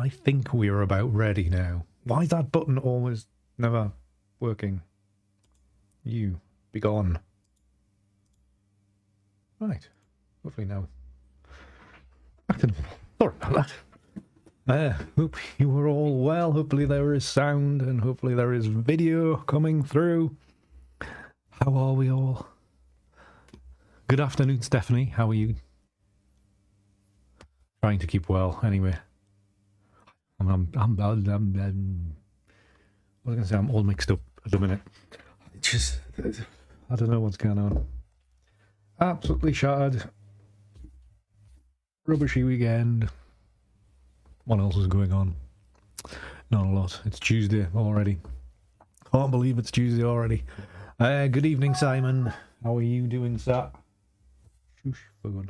I think we are about ready now. Why is that button always never working? You, be gone. Right. Hopefully now. Sorry about that. Hope you are all well. Hopefully there is sound and hopefully there is video coming through. How are we all? Good afternoon, Stephanie. How are you? Trying to keep well, anyway. I was going to say I'm all mixed up at the minute. I don't know what's going on. Absolutely shattered. Rubbishy weekend. What else is going on? Not a lot. It's Tuesday already. Can't believe it's Tuesday already. Good evening, Simon. How are you doing, sir? Shush, phone.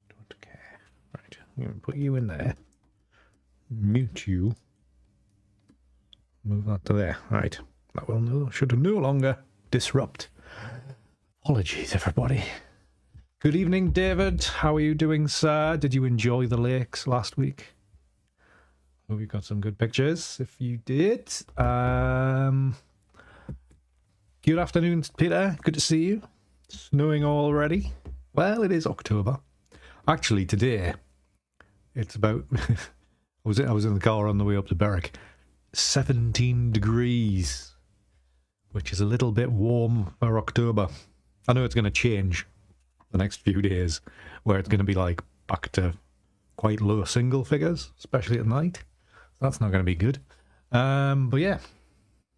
Don't care. Right, I'm going to put you in there. Mute you. Move that to there. Right. That will should no longer disrupt. Apologies, everybody. Good evening, David. How are you doing, sir? Did you enjoy the lakes last week? Hope you got some good pictures. If you did, good afternoon, Peter. Good to see you. Snowing already. Well, it is October. Actually, today it's about. I was in the car on the way up to Berwick. 17 degrees, which is a little bit warm for October. I know it's going to change the next few days, where it's going to be like back to quite low single figures, especially at night. That's not going to be good. But yeah,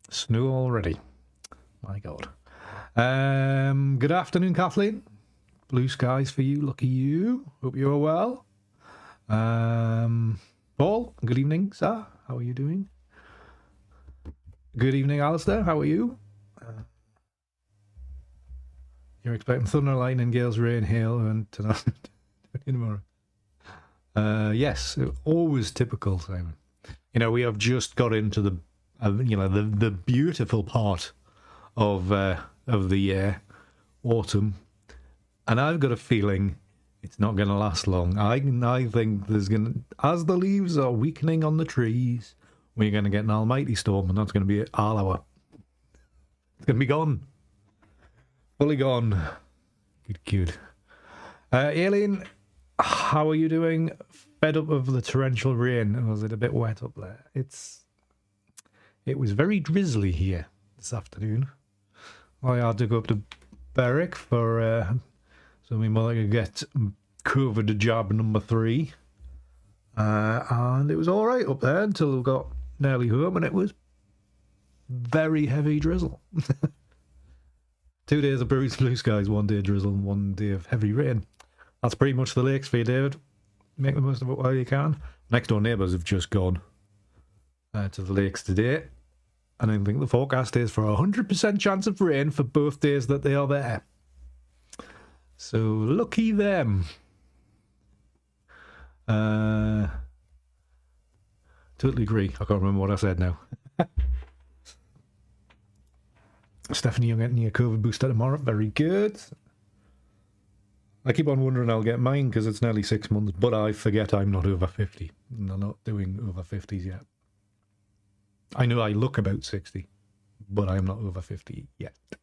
snow already. My God. Good afternoon, Kathleen. Blue skies for you. Lucky you. Hope you are well. Paul, good evening, sir. How are you doing? Good evening, Alistair. How are you? You're expecting thunder, lightning, gales, rain, hail, and tonight. Tomorrow. Yes, always typical, Simon. You know, we have just got into the, the beautiful part of the year, autumn, and I've got a feeling it's not going to last long. I think there's as the leaves are weakening on the trees, we're going to get an almighty storm, and that's going to be all hour. It's going to be gone. Fully gone. Good. Aileen, how are you doing? Fed up of the torrential rain? Was it a bit wet up there? It was very drizzly here this afternoon. I had to go up to Berwick for so my mother could get COVID jab number 3. And it was all right up there until we got nearly home, and it was very heavy drizzle. 2 days of blue skies, 1 day drizzle, and 1 day of heavy rain. That's pretty much the lakes for you, David. Make the most of it while you can. Next door neighbours have just gone to the lakes today, and I think the forecast is for 100% chance of rain for both days that they are there. So lucky them. Totally agree. I can't remember what I said now. Stephanie, you're getting your COVID booster tomorrow. Very good. I keep on wondering I'll get mine because it's nearly 6 months, but I forget I'm not over 50. And I'm not doing over 50s yet. I know I look about 60, but I'm not over 50 yet. A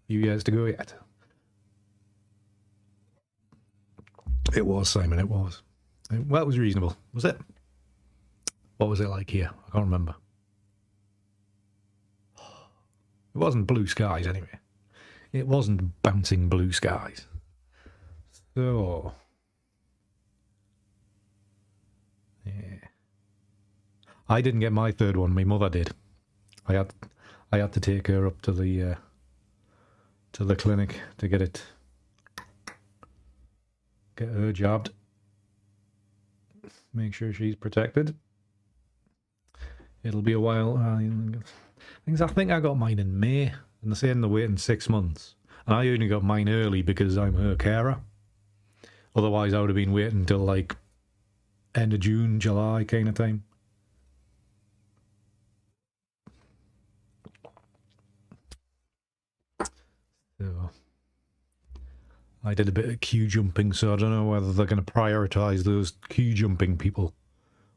few years to go yet. It was, Simon, it was. Well, it was reasonable, was it? What was it like here? I can't remember. It wasn't blue skies, anyway. It wasn't bouncing blue skies. So, yeah. I didn't get my third one. My mother did. I had to take her up to the clinic to get her jabbed. Make sure she's protected. It'll be a while. I think I got mine in May, and they're saying they're waiting 6 months. And I only got mine early because I'm her carer. Otherwise, I would have been waiting until like end of June, July kind of time. So, I did a bit of queue jumping, so I don't know whether they're going to prioritise those queue jumping people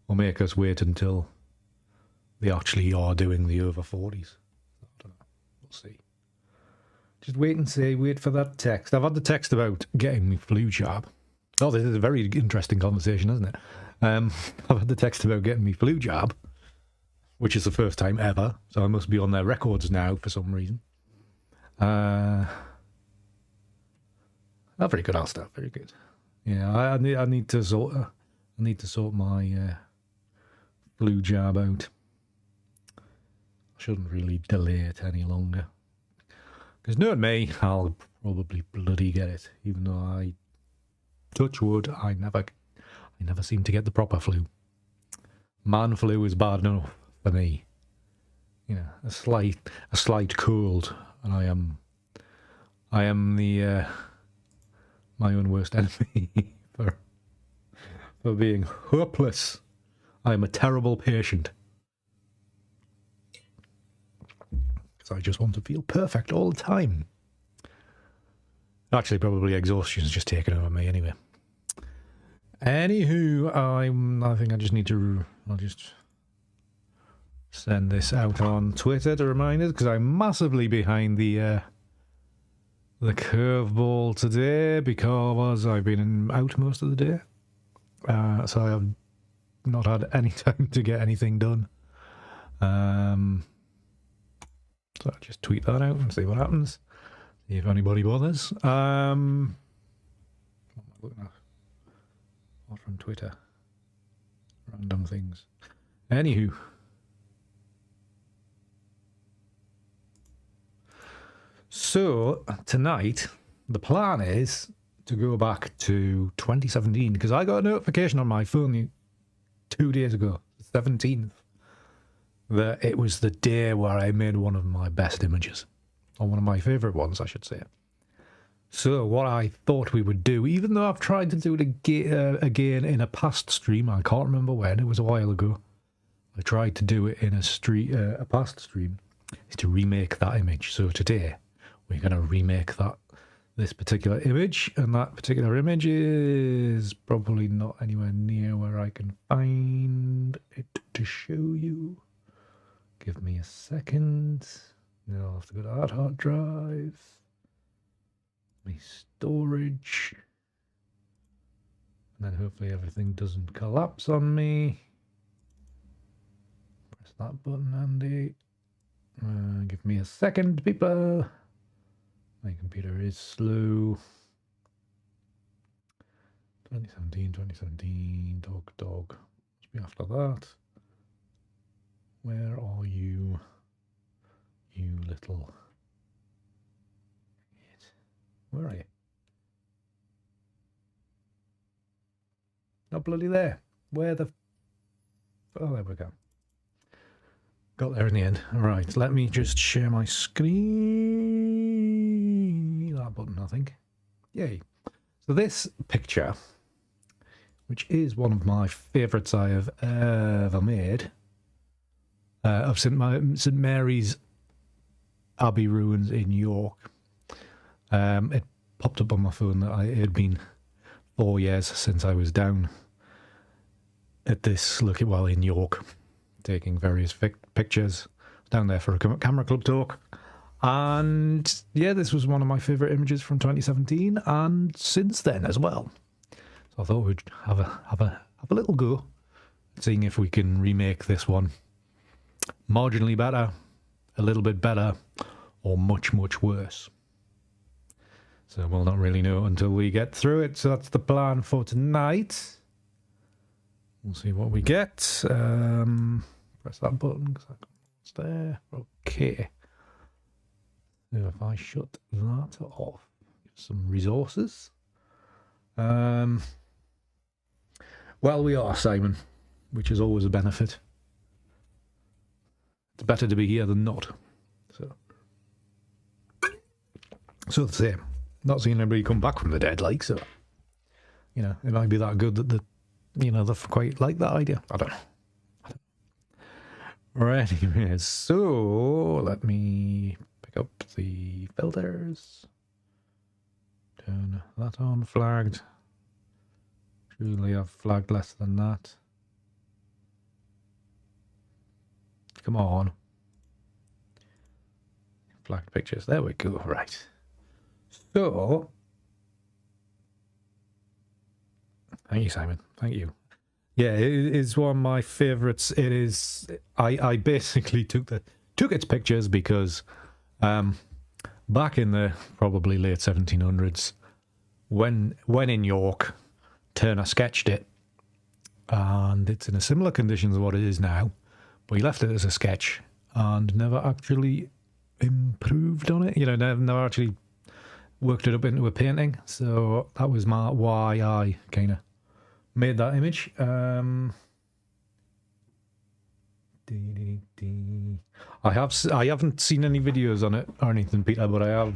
or make us wait until they actually are doing the over 40s. I don't know. We'll see. Just wait and see. Wait for that text. I've had the text about getting me flu jab. Oh, this is a very interesting conversation, isn't it? I've had the text about getting me flu jab, which is the first time ever, so I must be on their records now for some reason. Not very good, Alistair. Very good. Yeah, I need to sort my flu jab out. I shouldn't really delay it any longer, because knowing me, I'll probably bloody get it. Even though I touch wood, I never seem to get the proper flu. Man flu is bad enough for me. You know, a slight cold, and I am the my own worst enemy for being hopeless. I am a terrible patient. Because I just want to feel perfect all the time. Actually, probably exhaustion's just taken over me anyway. Anywho, I think I just need to... I'll just send this out on Twitter to remind us, because I'm massively behind the curveball today, because I've been out most of the day. So I have not had any time to get anything done. So I'll just tweet that out and see what happens. See if anybody bothers. What am I looking at? What from Twitter? Random things. Anywho. So, tonight, the plan is to go back to 2017, because I got a notification on my phone 2 days ago, the 17th, that it was the day where I made one of my best images, or one of my favourite ones, I should say. So, what I thought we would do, even though I've tried to do it again in a past stream, I can't remember when, it was a while ago, I tried to do it in a past stream, is to remake that image. So today, we're going to remake this particular image, and that particular image is probably not anywhere near where I can find it to show you. Give me a second. Now I'll have to go to that hard drive. My storage. And then hopefully everything doesn't collapse on me. Press that button, Andy. Give me a second, people. My computer is slow. 2017, dog. Must be after that. Where are you? You little... Where are you? Not bloody there. Where the... Oh, there we go. Got there in the end. Right, let me just share my screen. That button, I think. Yay. So this picture, which is one of my favourites I have ever made, of St Mary's Abbey ruins in York. It popped up on my phone that it had been 4 years since I was down at this in York, taking various pictures. Down there for a camera club talk, and yeah, this was one of my favourite images from 2017, and since then as well. So I thought we'd have a little go, seeing if we can remake this one marginally better, a little bit better, or much worse. So we'll not really know until we get through it. So that's the plan for tonight. We'll see what we get. Press that button because it's there. Okay. So if I shut that off, some resources. Well, we are, Simon, which is always a benefit. It's better to be here than not. So the same. Not seeing anybody come back from the dead, so it might be that good that they quite like that idea. I don't know. Right, anyways, so let me pick up the filters, Turn that on, flagged. Surely I've flagged less than that. Come on. Flagged pictures. There we go. Right. So, thank you, Simon. Thank you. Yeah, it is one of my favourites. It is. I basically took its pictures because back in the probably late 1700s, when in York, Turner sketched it, and it's in a similar condition to what it is now, but he left it as a sketch and never actually improved on it. You know, never actually worked it up into a painting. So that was why I kind of made that image. I haven't seen any videos on it or anything, Peter, but I have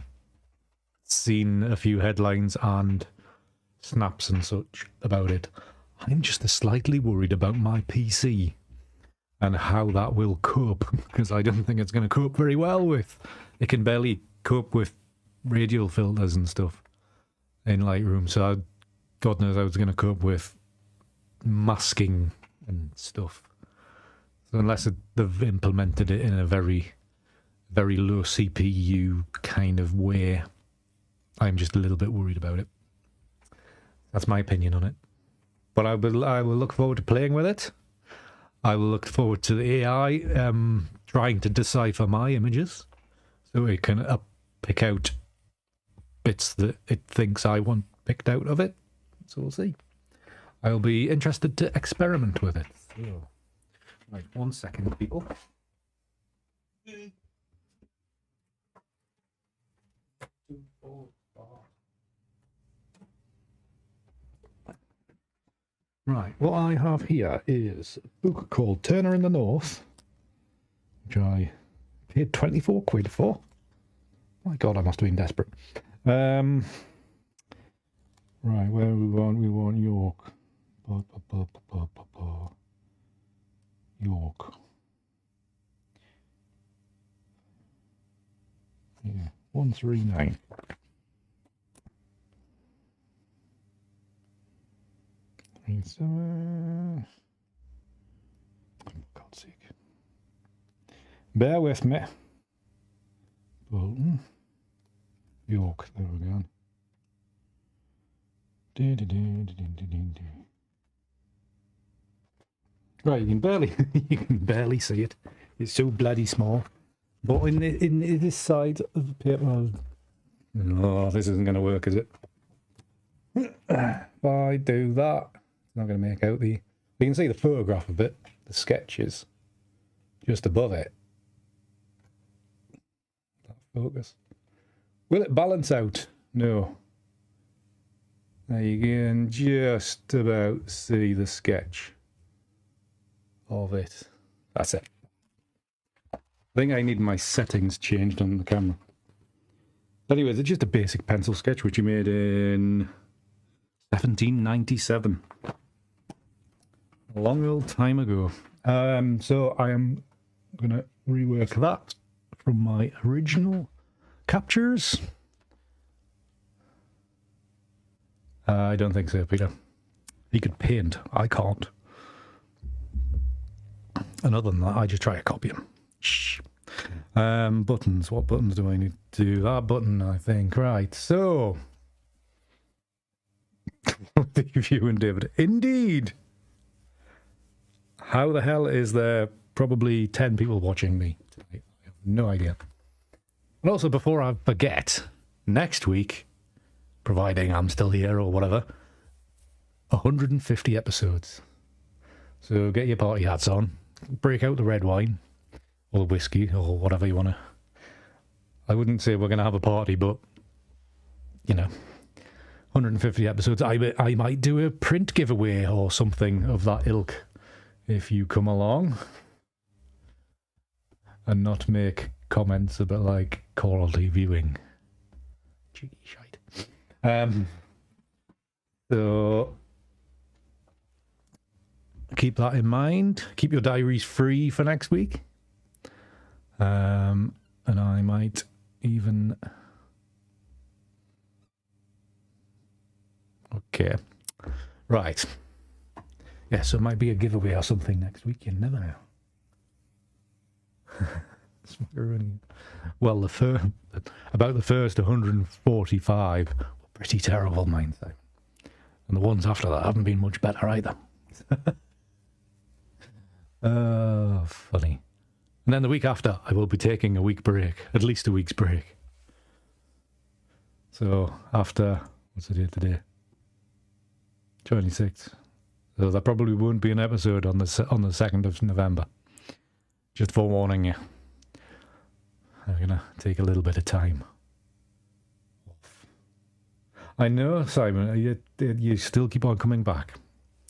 seen a few headlines and snaps and such about it. I'm just slightly worried about my PC and how that will cope, because I don't think it's going to cope very well with. It can barely cope with radial filters and stuff in Lightroom, so God knows how it's going to cope with masking and stuff. So unless they've implemented it in a very, very low CPU kind of way, I'm just a little bit worried about it. That's my opinion on it. But I will look forward to playing with it. I will look forward to the AI trying to decipher my images so it can pick out bits that it thinks I want picked out of it. So we'll see. I'll be interested to experiment with it. So, right, 1 second, people. Right, what I have here is a book called Turner in the North, which I paid 24 quid for. My God, I must have been desperate. Right, where we want York. York. Yeah, 139. For God's sake. Bear with me. Bolton. York, there we go. Right, you can barely see it. It's so bloody small. But in this side of the paper, oh, this isn't going to work, is it? If I do that, it's not going to make out you can see the photograph of it, the sketches, just above it. Focus. Will it balance out? No. There you can just about see the sketch of it. That's it. I think I need my settings changed on the camera. Anyways, it's just a basic pencil sketch which he made in 1797. A long old time ago. So I am going to rework that from my original captures. I don't think so, Peter. He could paint. I can't. And other than that, I just try to copy him. Shh. Buttons. What buttons do I need to do? That button, I think. Right. So, you and David. Indeed. How the hell is there probably 10 people watching me tonight? I have no idea. And also, before I forget, next week, providing I'm still here or whatever, 150 episodes. So get your party hats on, break out the red wine, or the whiskey, or whatever you want to. I wouldn't say we're going to have a party, but, you know, 150 episodes. I might do a print giveaway or something of that ilk if you come along and not make comments about, like, quality viewing. Cheeky shite. So keep that in mind. Keep your diaries free for next week. And I might even Okay. Right. Yeah, so it might be a giveaway or something next week. You never know. Well, about the first 145 were pretty terrible, mine say. And the ones after that haven't been much better either. Funny. And then the week after, I will be taking a week break. At least a week's break. So, after... What's the date today? 26th. So there probably won't be an episode on the 2nd of November. Just forewarning you. I'm going to take a little bit of time off. I know, Simon, you still keep on coming back.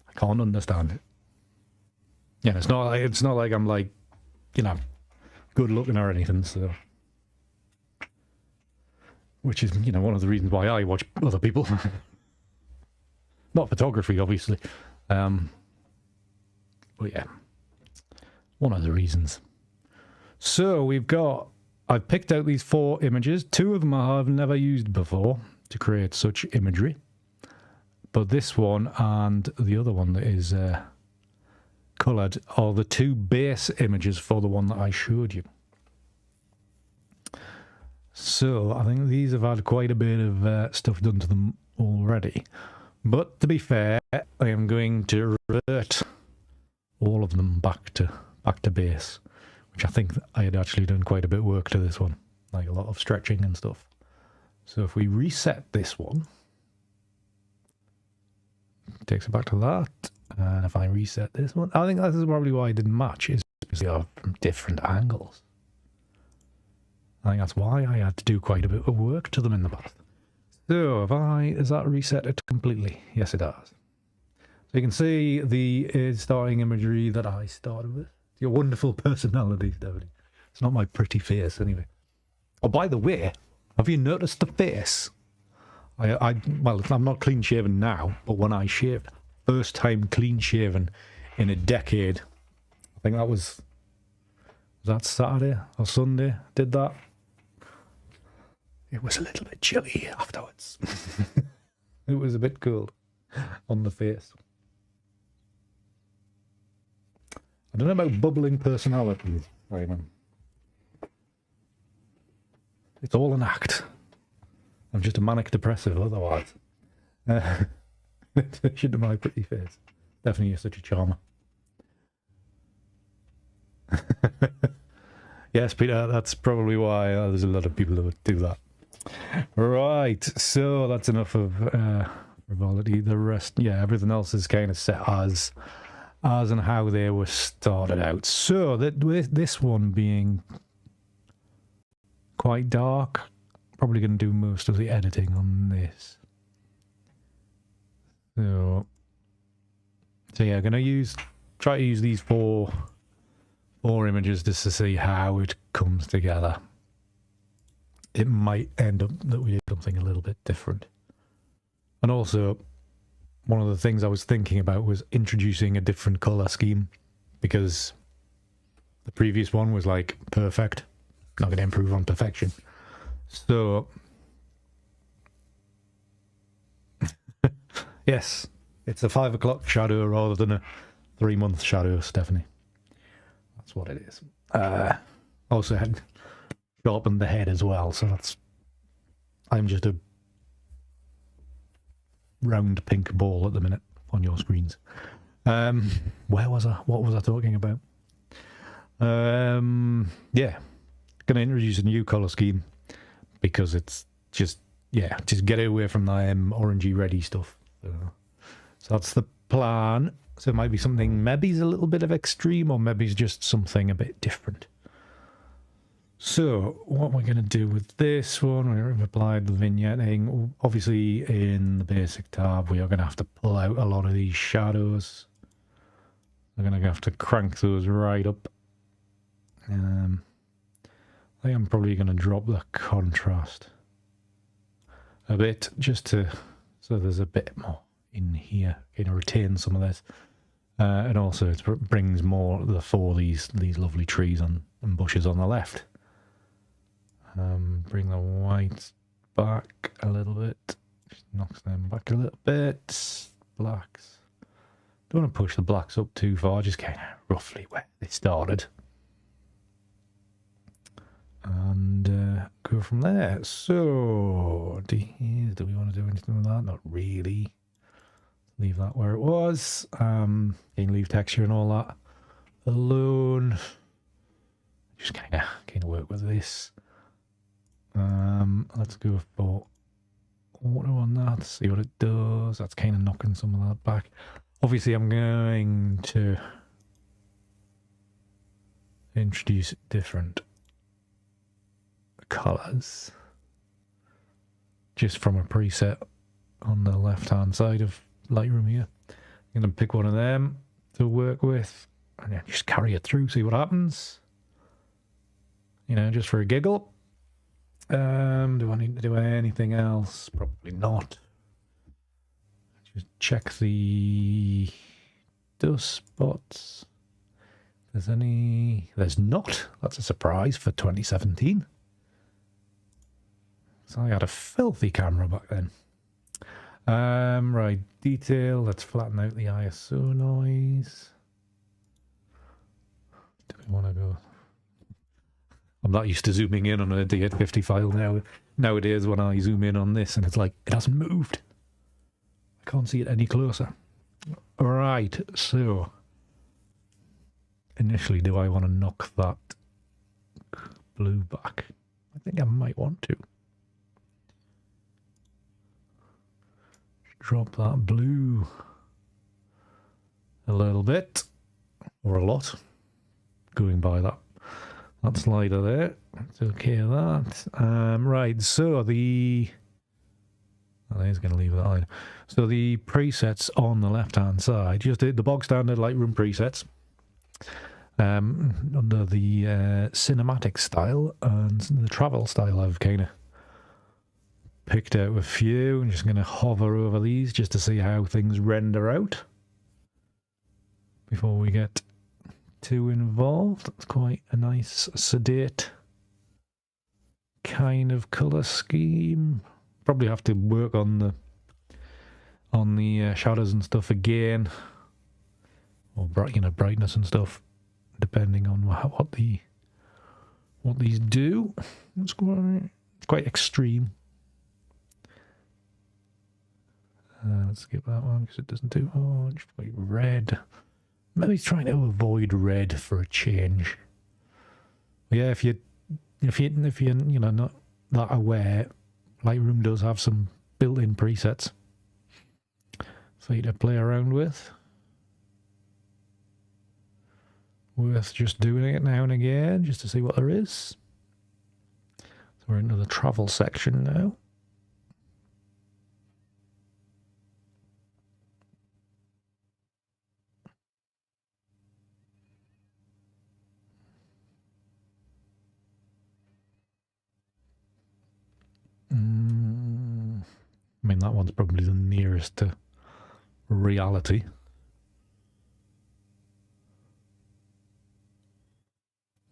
I can't understand it. Yeah, it's not like I'm like, you know, good looking or anything, so... Which is, you know, one of the reasons why I watch other people. Not photography, obviously. But yeah, one of the reasons. So I've picked out these 4 images. 2 of them I have never used before to create such imagery. But this one and the other one that is coloured are the 2 base images for the one that I showed you. So I think these have had quite a bit of stuff done to them already. But to be fair, I am going to revert all of them back to base, which I think I had actually done quite a bit of work to this one, like a lot of stretching and stuff. So if we reset this one, it takes it back to that. And if I reset this one, I think this is probably why it didn't match, is because they are from different angles. I think that's why I had to do quite a bit of work to them in the past. So, has that reset it completely? Yes, it has. So you can see the starting imagery that I started with. Your wonderful personality, David. It's not my pretty face, anyway. Oh, by the way, have you noticed the face? Well, I'm not clean shaven now, but when I shaved, first time clean shaven in a decade. I think was that Saturday or Sunday? Did that? It was a little bit chilly afterwards. It was a bit cold on the face. I don't know about bubbling personalities, Raymond. It's all an act. I'm just a manic depressive otherwise. Should have my pretty face. Definitely you're such a charmer. Yes, Peter, that's probably why there's a lot of people that would do that. Right, so that's enough of frivolity. The rest, yeah, everything else is kind of set as and how they were started out. So this one being quite dark, probably going to do most of the editing on this. So yeah, I'm going to try to use these four images just to see how it comes together. It might end up that we do something a little bit different. And also, one of the things I was thinking about was introducing a different colour scheme, because the previous one was like perfect. Not going to improve on perfection. So, yes, it's a 5 o'clock shadow rather than a 3-month shadow, Stephanie. That's what it is. Also had sharpened the head as well, so I'm just a round pink ball at the minute on your screens. Where was I? What was I talking about? Yeah, gonna introduce a new colour scheme because it's just get away from the orangey reddy stuff. So that's the plan. So it might be something maybe's a little bit of extreme, or maybe's just something a bit different. So what we're going to do with this one, we've applied the vignetting. Obviously in the basic tab we are going to have to pull out a lot of these shadows. We're going to have to crank those right up. I think I'm probably going to drop the contrast a bit, just so there's a bit more in here, going to retain some of this. And also it brings more these lovely trees and bushes on the left. Bring the whites back a little bit, just Knocks them back a little bit. Blacks. Don't want to push the blacks up too far, just kind of roughly where they started. And go from there. So, do we want to do anything with that? Not really. Leave that where it was. You can leave texture and all that alone. Just kind of work with this. Let's go for auto on that. See what it does. That's kind of knocking some of that back. Obviously, I'm going to introduce different colors just from a preset on the left-hand side of Lightroom here. I'm going to pick one of them to work with and then just carry it through, see what happens. You know, just for a giggle. Do I need to do anything else? Probably not. Just check the dust spots. If there's any... There's not. That's a surprise for 2017. So I had a filthy camera back then. Right, detail. Let's flatten out the ISO noise. Do we want to go... I'm not used to zooming in on a D850 file nowadays when I zoom in on this and it's like, it hasn't moved. I can't see it any closer. Right, so initially, do I want to knock that blue back? I think I might want to. Drop that blue a little bit, or a lot, going by that slider there. It's okay that. Right, so the... I think it's going to leave that line. So the presets on the left-hand side, just the bog standard Lightroom presets, under the cinematic style and the travel style, I've kind of picked out a few. I'm just going to hover over these just to see how things render out before we get too involved. It's quite a nice, sedate kind of colour scheme. Probably have to work on the shadows and stuff again, or brightness and stuff, depending on what these do. It's quite extreme. Let's skip that one because it doesn't do much. Like red. Maybe trying to avoid red for a change. Yeah, if you're not that aware, Lightroom does have some built-in presets for you to play around with. Worth just doing it now and again, just to see what there is. So we're into the travel section now. I mean, that one's probably the nearest to reality.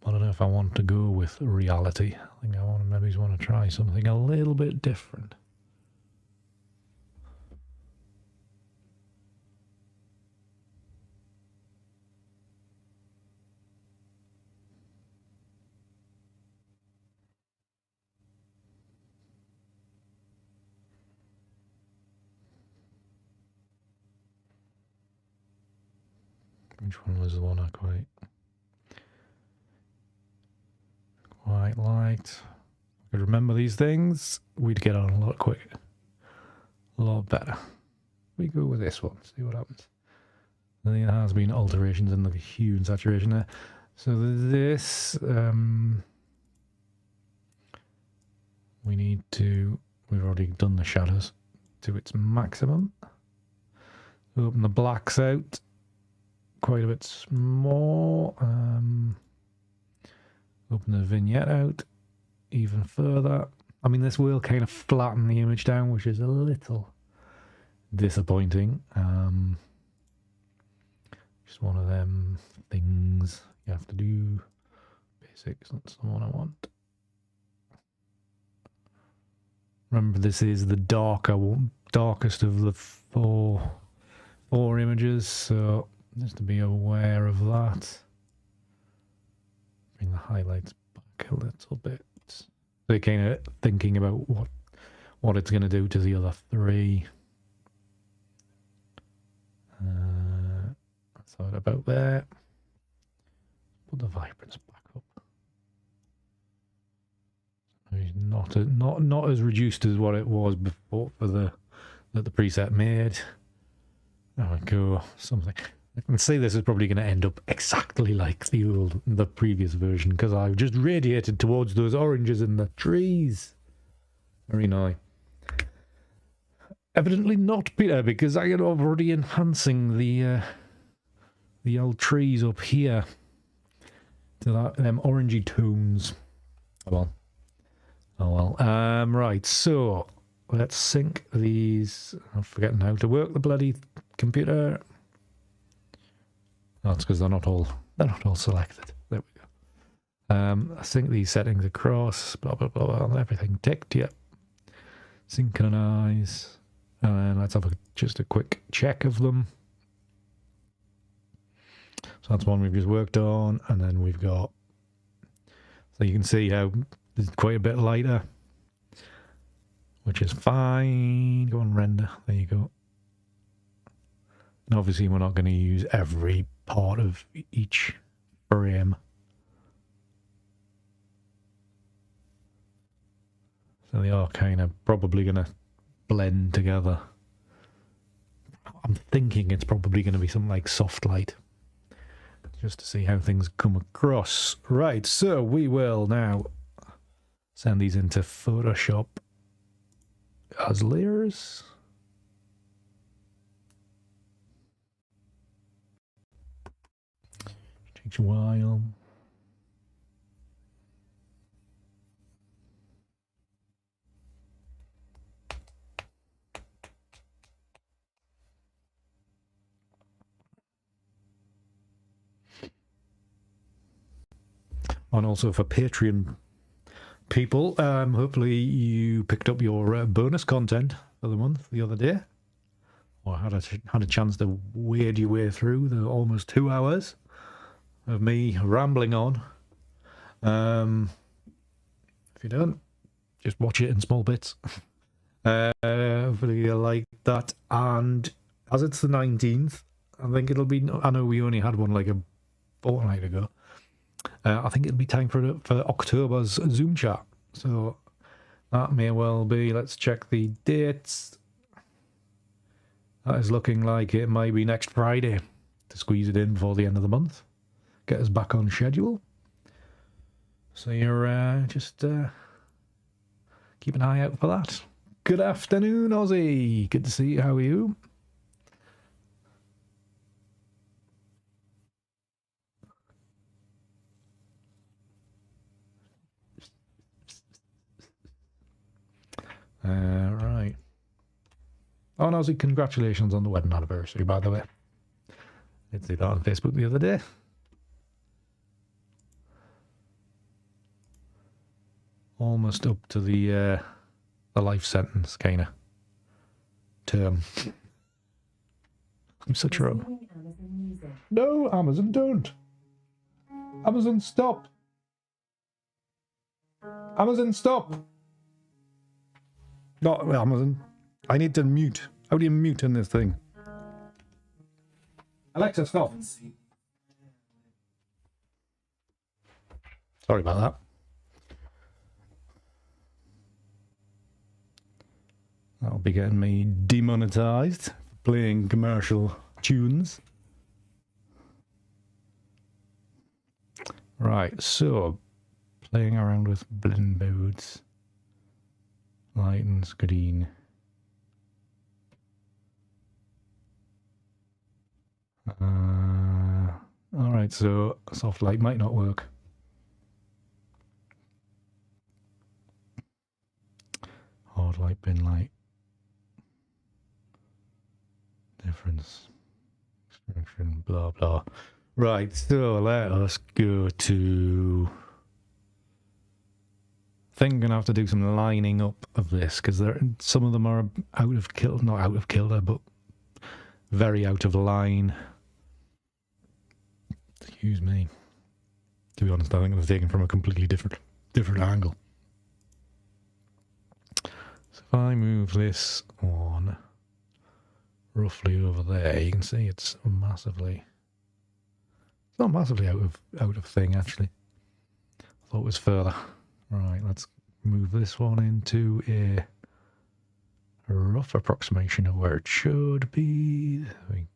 I don't know if I want to go with reality. I think I maybe want to try something a little bit different. Which one was the one I quite liked? If I could remember these things, we'd get on a lot quicker, a lot better. We go with this one, see what happens. There has been alterations in the hue and saturation there. So this, we've already done the shadows to its maximum. Open the blacks out quite a bit more. Open the vignette out even further. I mean, this will kind of flatten the image down, which is a little disappointing. Just one of them things you have to do. Basics, that's the one I want. Remember, this is the darker darkest of the four images, so just to be aware of that. Bring the highlights back a little bit. So you're kind of thinking about what it's going to do to the other three. That's all about there. Put the vibrance back up. He's not as reduced as what it was before for the preset made. There we go. Something. I can see this is probably going to end up exactly like the previous version because I've just radiated towards those oranges in the trees. Very nice. Evidently not, Peter, because I am already enhancing the old trees up here to them orangey tones. Come on. Oh well. Right, so let's sync these. I'm forgetting how to work the bloody computer. Oh, it's because they're not all selected. There we go. I sync these settings across. Blah blah blah. And everything ticked. Yep. Synchronize. And let's have just a quick check of them. So that's one we've just worked on, and then we've got. So you can see how it's quite a bit lighter, which is fine. Go on, render. There you go. And obviously, we're not going to use every part of each frame. So they are kind of probably going to blend together. I'm thinking it's probably going to be something like soft light, just to see how things come across. Right, so we will now send these into Photoshop as layers. Takes a while. And also for Patreon people, hopefully you picked up your bonus content for the month the other day, or had a chance to wade your way through the almost 2 hours of me rambling on. If you don't, just watch it in small bits. Hopefully you like that. And as it's the 19th, I think it'll be. I know we only had one like a fortnight ago. I think it'll be time for October's Zoom chat. So that may well be. Let's check the dates. That is looking like it might be next Friday to squeeze it in before the end of the month. Get us back on schedule. So you're just keep an eye out for that. Good afternoon, Ozzy. Good to see you. How are you? Right. Oh, Ozzy, congratulations on the wedding anniversary, by the way. I did see that on Facebook the other day. Almost up to the life sentence kind of term. I'm such a... No, Amazon, don't. Amazon, stop. Amazon, stop. Not Amazon. I need to mute. How do you mute in this thing? Alexa, stop. Sorry about that. That'll be getting me demonetized for playing commercial tunes. Right, so playing around with blend modes, light and screen. Alright, so soft light might not work. Hard light, bin light. Difference. Extraction, blah, blah. Right, so let us go to think I'm going to have to do some lining up of this, because some of them are out of kilter, not out of kilter, but very out of line. Excuse me. To be honest, I think it was taken from a completely different angle. So if I move this on roughly over there, you can see it's massively... It's not massively out of thing, actually. I thought it was further. Right, let's move this one into a rough approximation of where it should be. There we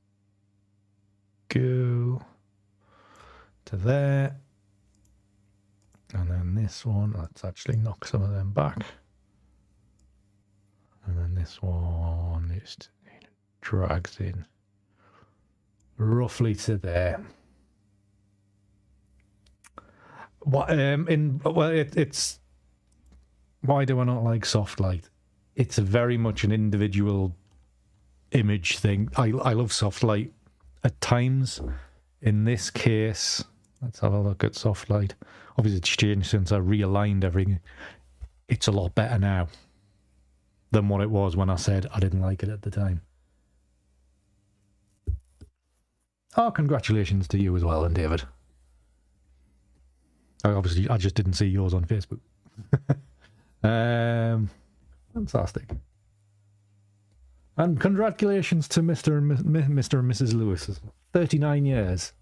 go. To there. And then this one, let's actually knock some of them back. And then this one just drags in roughly to there. It's why do I not like soft light? It's very much an individual image thing. I love soft light at times. In this case, let's have a look at soft light. Obviously, it's changed since I realigned everything. It's a lot better now than what it was when I said I didn't like it at the time. Oh, congratulations to you as well, and David. I just didn't see yours on Facebook. Fantastic. And congratulations to Mr. and Mrs. Lewis. 39 years.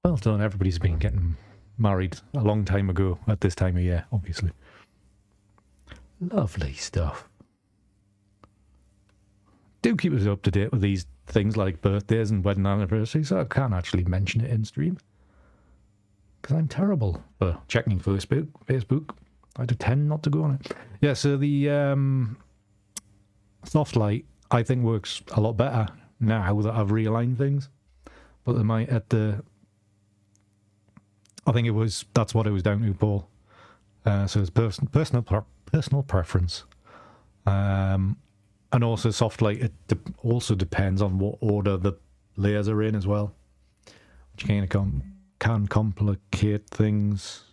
Well done. Everybody's been getting married a long time ago at this time of year, obviously. Lovely stuff. Do keep us up to date with these things like birthdays and wedding anniversaries, so I can actually mention it in stream. Because I'm terrible for checking Facebook. I do tend not to go on it. Yeah, so the soft light, I think, works a lot better now that I've realigned things. But they might at the... I think that's what it was down to, Paul. So it's personal preference. And also soft light, it also depends on what order the layers are in as well. Which kind of can complicate things.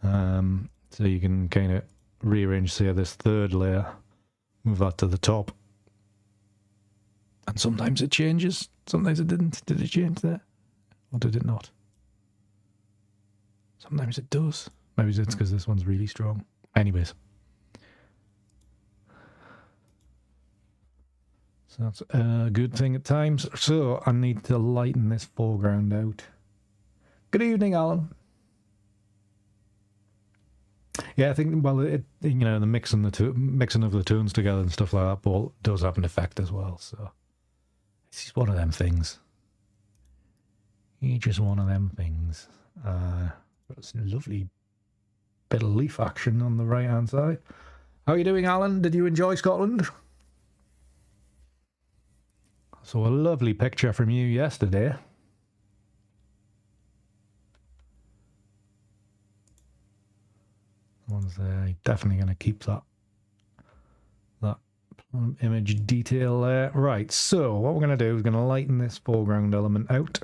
So you can kind of rearrange, say, this third layer, move that to the top. And sometimes it changes, sometimes it didn't. Did it change there? Or did it not? Sometimes it does. Maybe it's because this one's really strong. Anyways. So that's a good thing at times. So I need to lighten this foreground out. Good evening, Alan. Yeah, I think, well, the mixing of the tones together and stuff like that does have an effect as well. So it's just one of them things. It's just one of them things. It's a lovely bit of leaf action on the right-hand side. How are you doing, Alan? Did you enjoy Scotland? So a lovely picture from you yesterday. One's there. Definitely going to keep that image detail there. Right, so what we're going to do is going to lighten this foreground element out,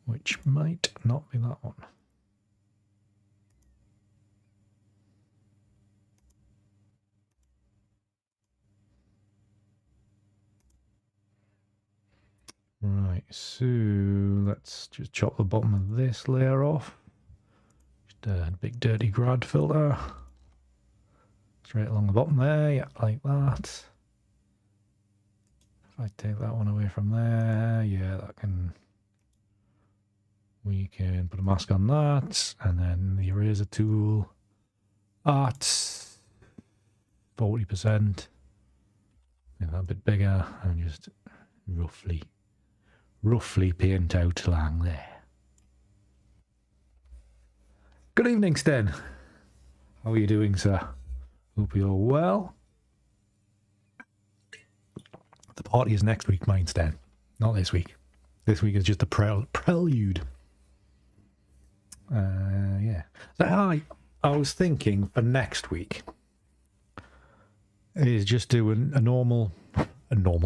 which might not be that one. Right, so let's just chop the bottom of this layer off. Just a big dirty grad filter. Straight along the bottom there, yeah, like that. If I take that one away from there, yeah, we can put a mask on that, and then the eraser tool at 40%. Make that a bit bigger, and just roughly paint out along there. Good evening, Sten. How are you doing, sir? Hope you're well. The party is next week, mine, Sten. Not this week. This week is just a prelude. Yeah. So I was thinking for next week is just do a normal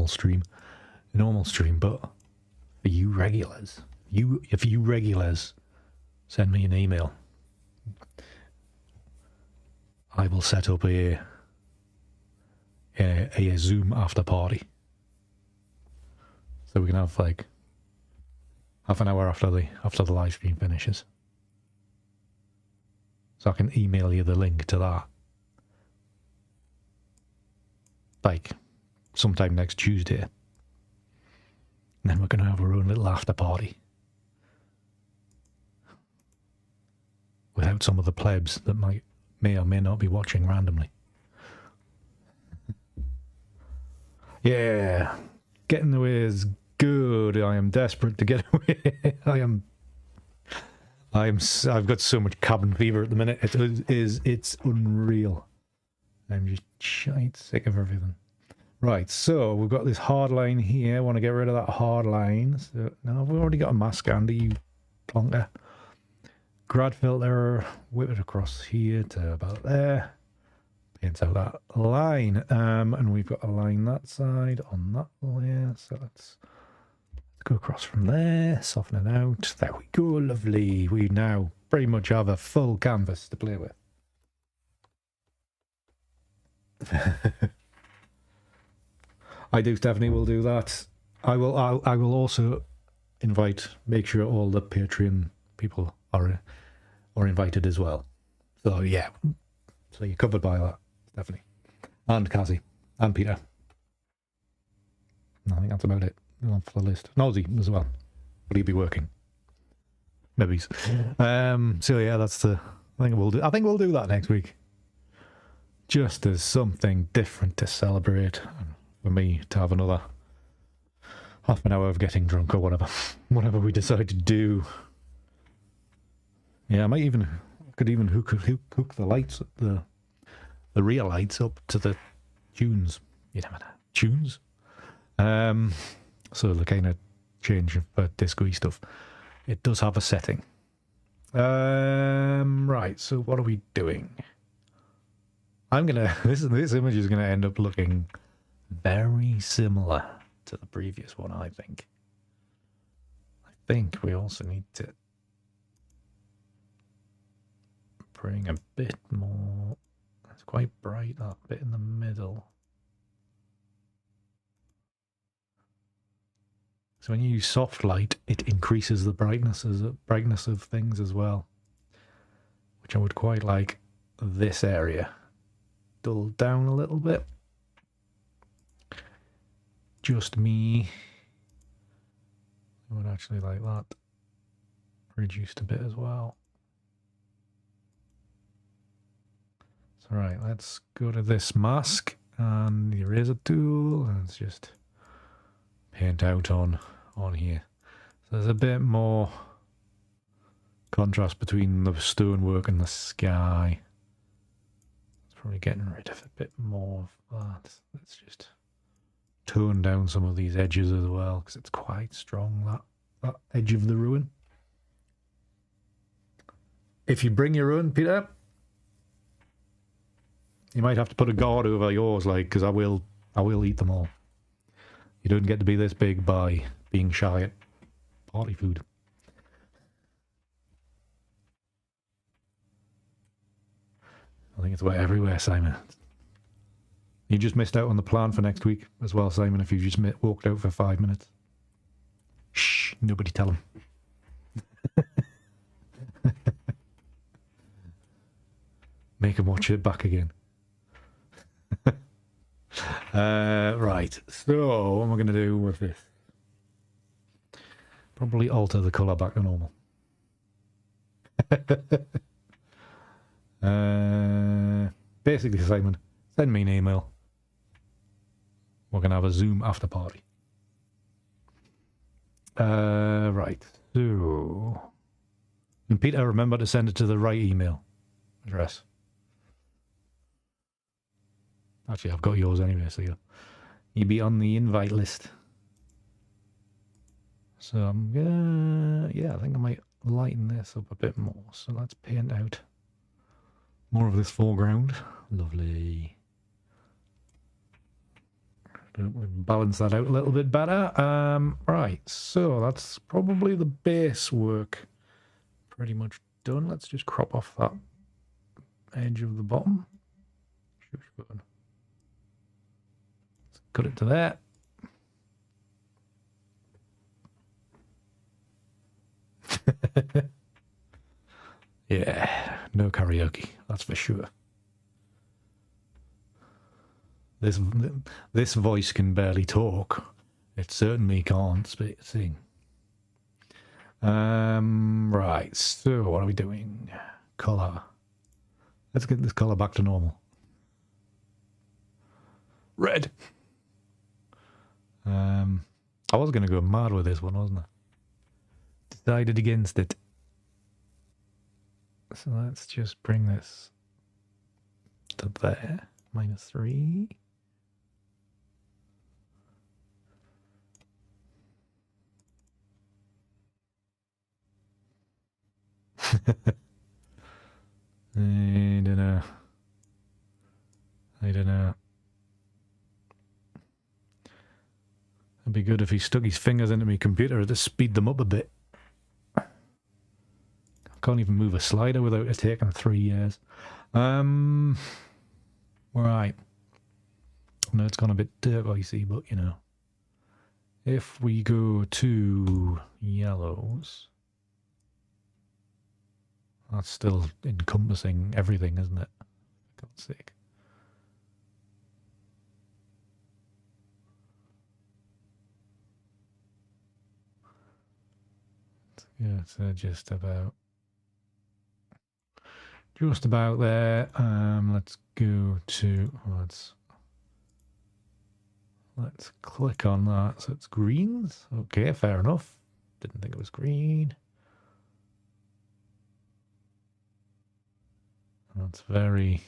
stream, but For you regulars. If you regulars send me an email, I will set up a Zoom after party. So we can have like half an hour after the live stream finishes. So I can email you the link to that. Like sometime next Tuesday. And then we're going to have our own little after party. Without some of the plebs that may or may not be watching randomly. Yeah. Getting away is good. I am desperate to get away. I've got so much cabin fever at the minute. It's unreal. I'm just shite sick of everything. Right, so we've got this hard line here. I want to get rid of that hard line. So now we've already got a mask under, you plonker. Grad filter, whip it across here to about there. Paint out that line. And we've got a line that side on that layer. So let's go across from there, soften it out. There we go, lovely. We now pretty much have a full canvas to play with. I do, Stephanie will do that. I will also make sure all the Patreon people are invited as well. So yeah, so you're covered by that, Stephanie, and Cassie, and Peter. I think that's about it for the list. Nosy as well. Will he be working? Maybe. So yeah, that's the. I think we'll do that next week. Just as something different to celebrate. For me to have another half an hour of getting drunk or whatever we decide to do. Yeah, I could even hook the lights, the rear lights up to the tunes. You never know, tunes. So the kind of change for disco-y stuff. It does have a setting. Right. So what are we doing? This image is gonna end up looking very similar to the previous one, I think. I think we also need to bring a bit more. It's quite bright, that bit in the middle. So when you use soft light, it increases the brightness of things as well, which I would quite like this area dulled down a little bit. Just me. I would actually like that reduced a bit as well. So right, let's go to this mask and the eraser tool, and let's just paint out on here. So there's a bit more contrast between the stonework and the sky. It's probably getting rid of a bit more of that. Let's just tone down some of these edges as well, because it's quite strong, that edge of the ruin. If you bring your own, Peter, you might have to put a guard over yours, like, because I will eat them all. You don't get to be this big by being shy at party food. I think it's about everywhere, Simon. You just missed out on the plan for next week as well, Simon, if you just walked out for 5 minutes. Shh, nobody tell him. Make him watch it back again. Right, so what am I going to do with this? Probably alter the colour back to normal. Basically, Simon, send me an email. We're going to have a Zoom after party. Right, so... And Peter, remember to send it to the right email address. Actually, I've got yours anyway, so you'll be on the invite list. So I'm gonna... Yeah, I think I might lighten this up a bit more. So let's paint out more of this foreground. Lovely. Balance that out a little bit better. Right, so that's probably the base work pretty much done. Let's just crop off that edge of the bottom. Let's cut it to there. Yeah, no karaoke, that's for sure. This voice can barely talk. It certainly can't sing. Right, so what are we doing? Color. Let's get this color back to normal. Red. I was going to go mad with this one, wasn't I? Decided against it. So let's just bring this to there. -3. I don't know. It'd be good if he stuck his fingers into my computer to speed them up a bit. I can't even move a slider without it taking 3 years. Right. I know it's gone a bit turquoisey, but you know. If we go to yellows, that's still encompassing everything, isn't it? For God's sake. Yeah, so just about there. Let's go to let's click on that. So it's greens. Okay, fair enough. Didn't think it was green. That's very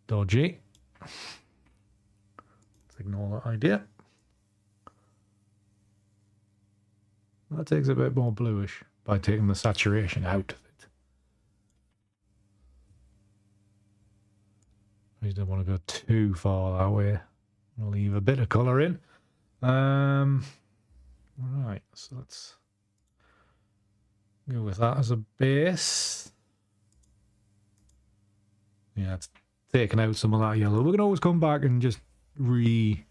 dodgy. Let's ignore that idea. That takes a bit more bluish by taking the saturation out of it. I don't want to go too far that way. I'll leave a bit of colour in. Right, so let's go with that as a base. Yeah, it's taken out some of that yellow. We can always come back and just remodel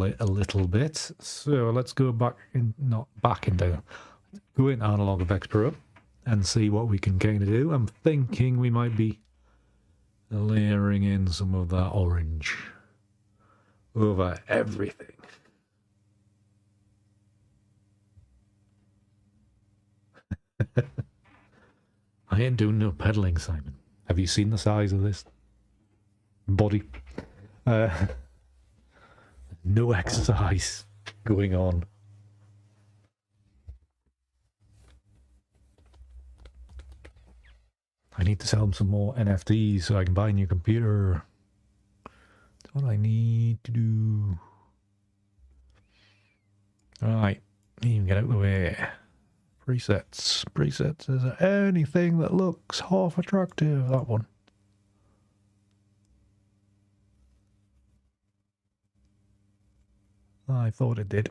it a little bit. So let's go back in, not back into, go into Analog Efex Pro and see what we can kind of do. I'm thinking we might be layering in some of that orange over everything. I ain't doing no peddling, Simon. Have you seen the size of this body? No exercise going on. I need to sell them some more NFTs so I can buy a new computer. That's what I need to do. Alright, you can get out of the way. Presets. Presets. Is there anything that looks half attractive? That one. I thought it did.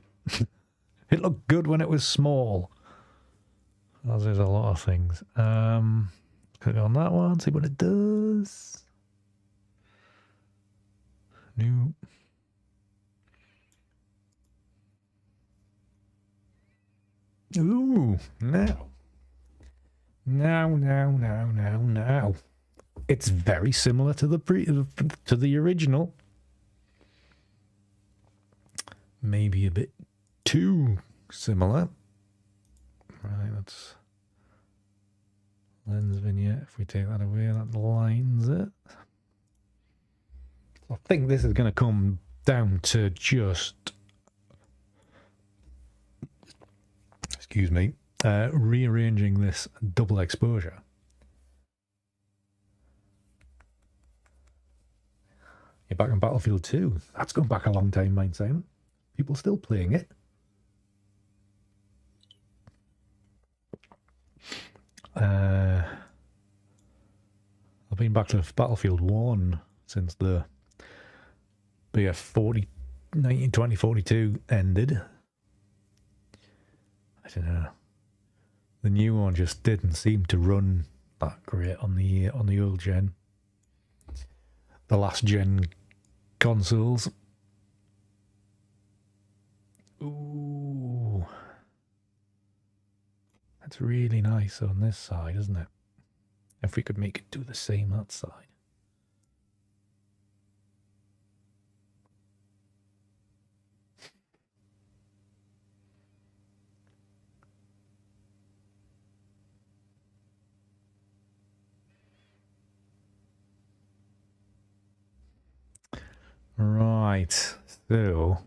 It looked good when it was small. As there's a lot of things. Click on that one, see what it does. New. Ooh, now. Now. It's very similar to the original. Maybe a bit too similar. Right, that's lens vignette. If we take that away, that lines it. I think this is going to come down to just, excuse me, rearranging this double exposure. You're back on Battlefield 2. That's gone back a long time, mind saying. People still playing it. I've been back to Battlefield 1 since the But yeah, 2042 ended. I don't know. The new one just didn't seem to run that great on the old gen. The last gen consoles. Ooh. That's really nice on this side, isn't it? If we could make it do the same that side. Right, so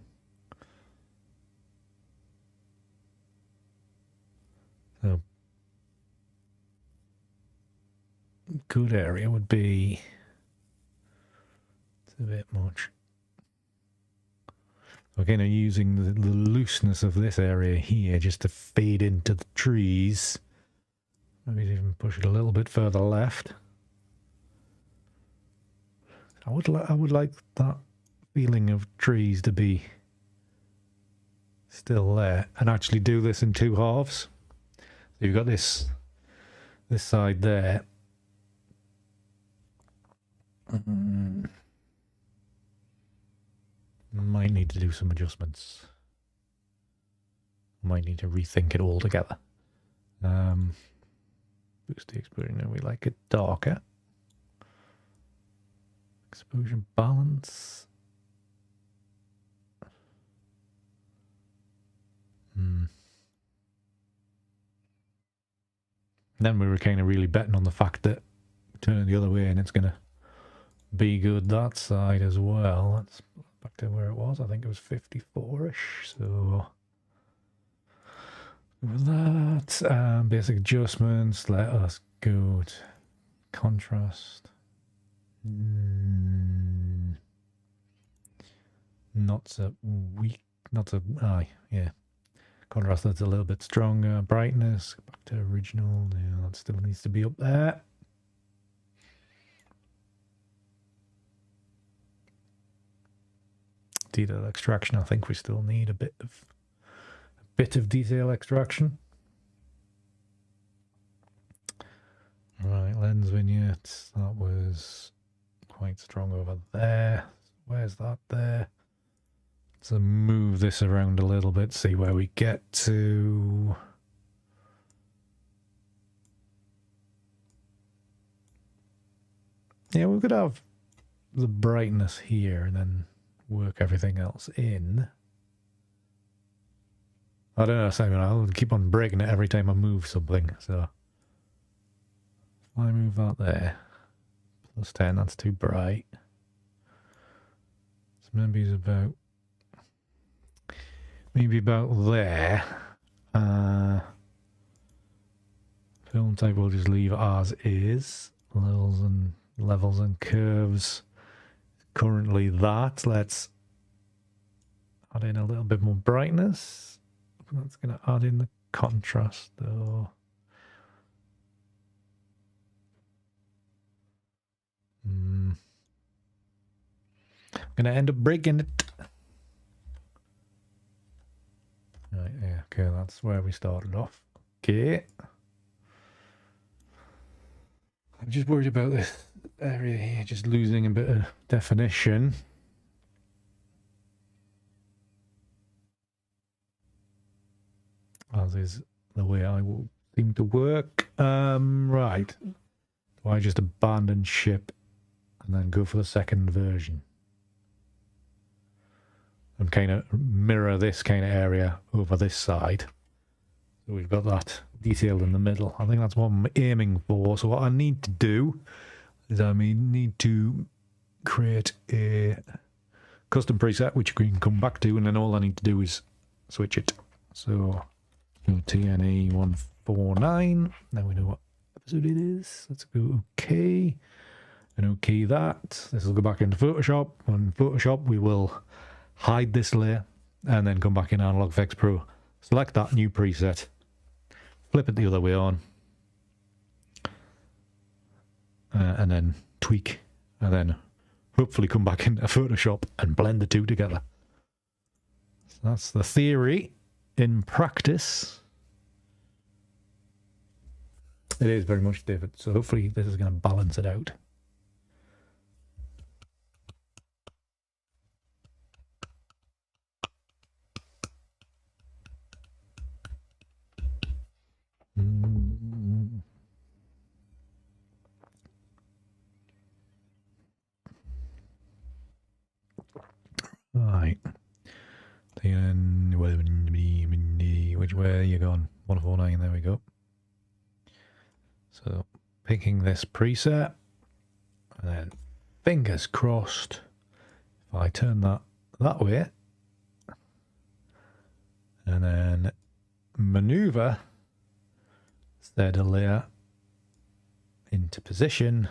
good area would be, it's a bit much. Again, I'm using the looseness of this area here just to fade into the trees. Maybe even push it a little bit further left. I would like that feeling of trees to be still there, and actually do this in two halves. So you've got this side there. Might need to do some adjustments. Might need to rethink it all together. Boost the exposure. No, we like it darker. Exposure balance. Then we were kind of really betting on the fact that turning the other way and it's going to be good that side as well. That's back to where it was. I think it was 54-ish. So with that, basic adjustments. Let us go to contrast. Not so weak. Not so yeah. Contrast that's a little bit stronger. Brightness back to original. Yeah, that still needs to be up there. Detail extraction. I think we still need a bit of detail extraction. Right, lens vignettes. That was quite strong over there. Where's that there? So move this around a little bit, see where we get to. Yeah, we could have the brightness here and then work everything else in. I don't know, Simon, I'll keep on breaking it every time I move something, so if I move that there, plus 10, that's too bright. So maybe it's about there. Film type we'll just leave as is. Levels and curves. Currently that. Let's add in a little bit more brightness. That's going to add in the contrast though. I'm going to end up breaking it. Right, yeah, okay, that's where we started off. Okay. I'm just worried about this area here, just losing a bit of definition. As is the way I will seem to work. Right. Do I just abandon ship and then go for the second version? And kind of mirror this kind of area over this side. So we've got that detailed in the middle. I think that's what I'm aiming for. So what I need to do is I need to create a custom preset, which we can come back to, and then all I need to do is switch it. So TNA 149. Now we know what episode it is. Let's go OK. And OK that. This will go back into Photoshop. On Photoshop, we will hide this layer and then come back in Analog Efex Pro. Select that new preset. Flip it the other way on. And then tweak. And then hopefully come back into Photoshop and blend the two together. So that's the theory. In practice, it is very much different. So hopefully this is going to balance it out. Right. Then, which way are you going? 149, there we go. So, picking this preset, and then fingers crossed, if I turn that way, and then maneuver third layer into position,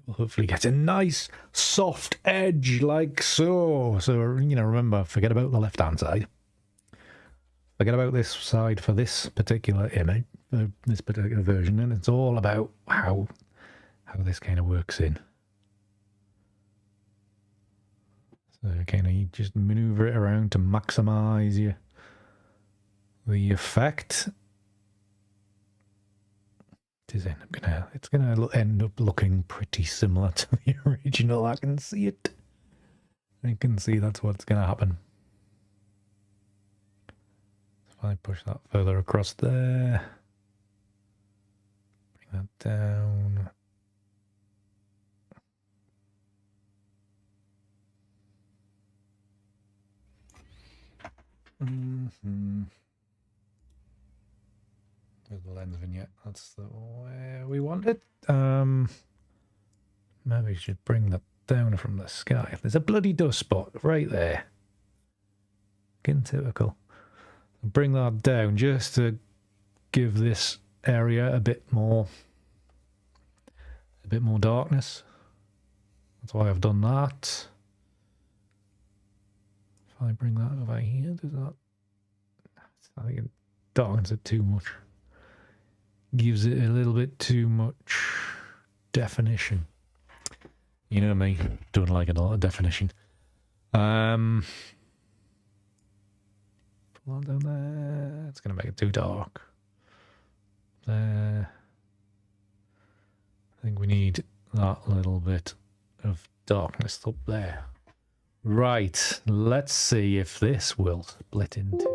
we'll hopefully get a nice soft edge like so. So, remember, forget about the left-hand side. Forget about this side for this particular image, for this particular version, and it's all about how this kind of works in. So kind of you just maneuver it around to maximize the effect. It's gonna end up looking pretty similar to the original. I can see it. I can see that's what's gonna happen. If I push that further across there, bring that down. There's the lens vignette. That's the way we want it. Maybe we should bring that down from the sky. There's a bloody dust spot right there. Getting typical. Bring that down just to give this area a bit more darkness. That's why I've done that. If I bring that over here, does that? I think it darkens it too much. Gives it a little bit too much definition. You know me, don't like a lot of definition. Pull that down there. It's going to make it too dark. There. I think we need that little bit of darkness up there. Right, let's see if this will split into.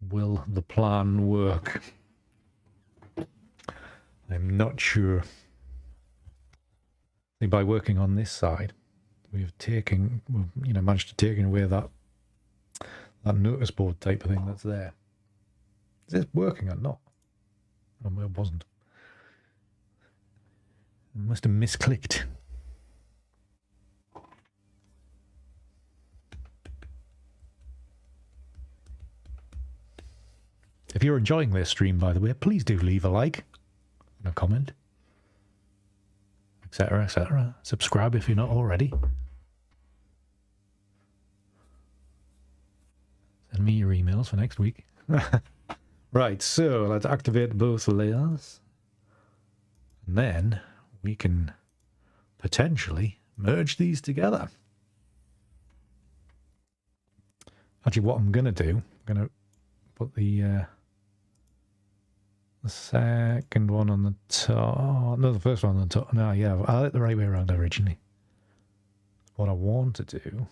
Will the plan work? I'm not sure. I think by working on this side, we've managed to take away that notice board type of thing that's there. Is this working or not? Oh, it wasn't. I must have misclicked. If you're enjoying this stream, by the way, please do leave a like and a comment, etc., etc. Subscribe if you're not already. Send me your emails for next week. Right, so let's activate both layers. And then we can potentially merge these together. Actually, what I'm going to do, I'm going to put the second one on the top. No, the first one on the top. No, yeah, I had it the right way around originally. What I want to do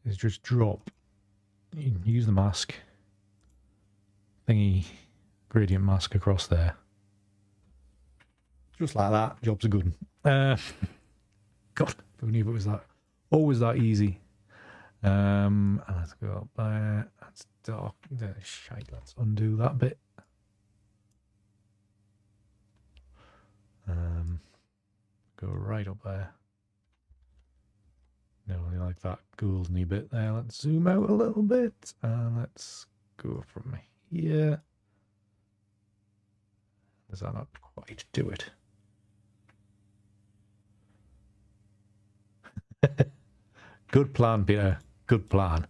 is just drop. You can use the mask thingy, gradient mask across there. Just like that. Job's a good one. God, if only if it was that. Always that easy. Let's go up there. That's dark. Shite. Let's undo that bit. Go right up there. No, I like that goldeny bit there. Let's zoom out a little bit and let's go from here. Does that not quite do it? Good plan, Peter. Good plan.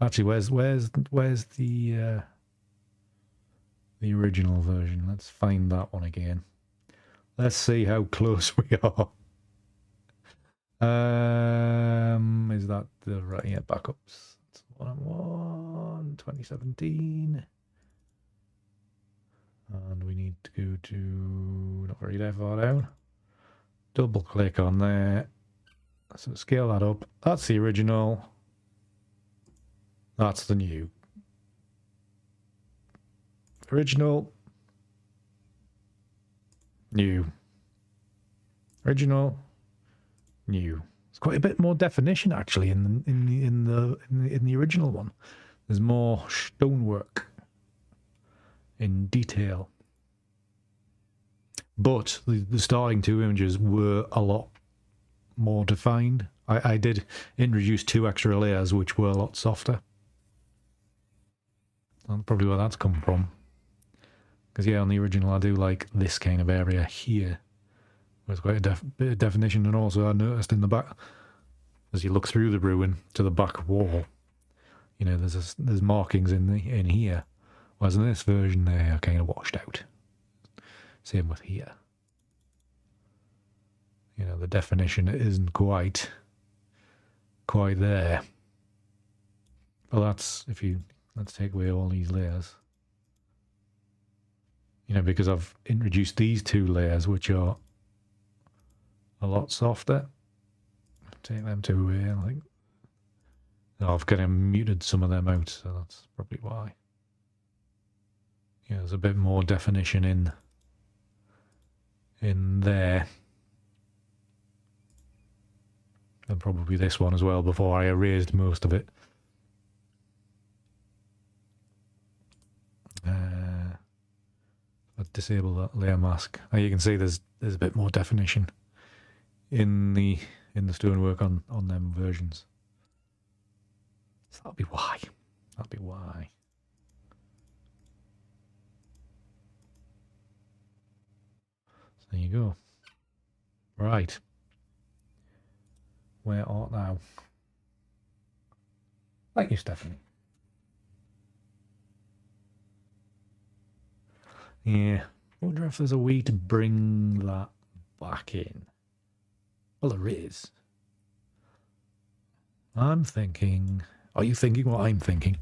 Actually, where's the original version? Let's find that one again. Let's see how close we are. Is that the right? Yeah, backups. That's what I want. 2017. And we need to go to, not very far down. Double click on there. So scale that up. That's the original. That's the new. Original. New. Original. New. It's quite a bit more definition actually in the original one. There's more stonework in detail. But the starting two images were a lot more defined. I did introduce 2 extra layers which were a lot softer. That's probably where that's come from. Because yeah, on the original I do like this kind of area here. There's quite a bit of definition, and also I noticed in the back, as you look through the ruin to the back wall, you know, there's markings in here. Whereas in this version they are kind of washed out. Same with here. You know, the definition isn't quite there. Well, that's let's take away all these layers. You know, because I've introduced these 2 layers which are a lot softer. Take them 2 away, I think. Oh, I've kind of muted some of them out, so that's probably why. Yeah, there's a bit more definition in there. And probably this one as well before I erased most of it. I'll disable that layer mask. Now you can see there's a bit more definition in the stonework on them versions. So that'll be why. That'll be why. So there you go. Right. Where art thou? Thank you, Stephanie. Yeah. I wonder if there's a way to bring that back in. Well, there is. I'm thinking... Are you thinking what I'm thinking?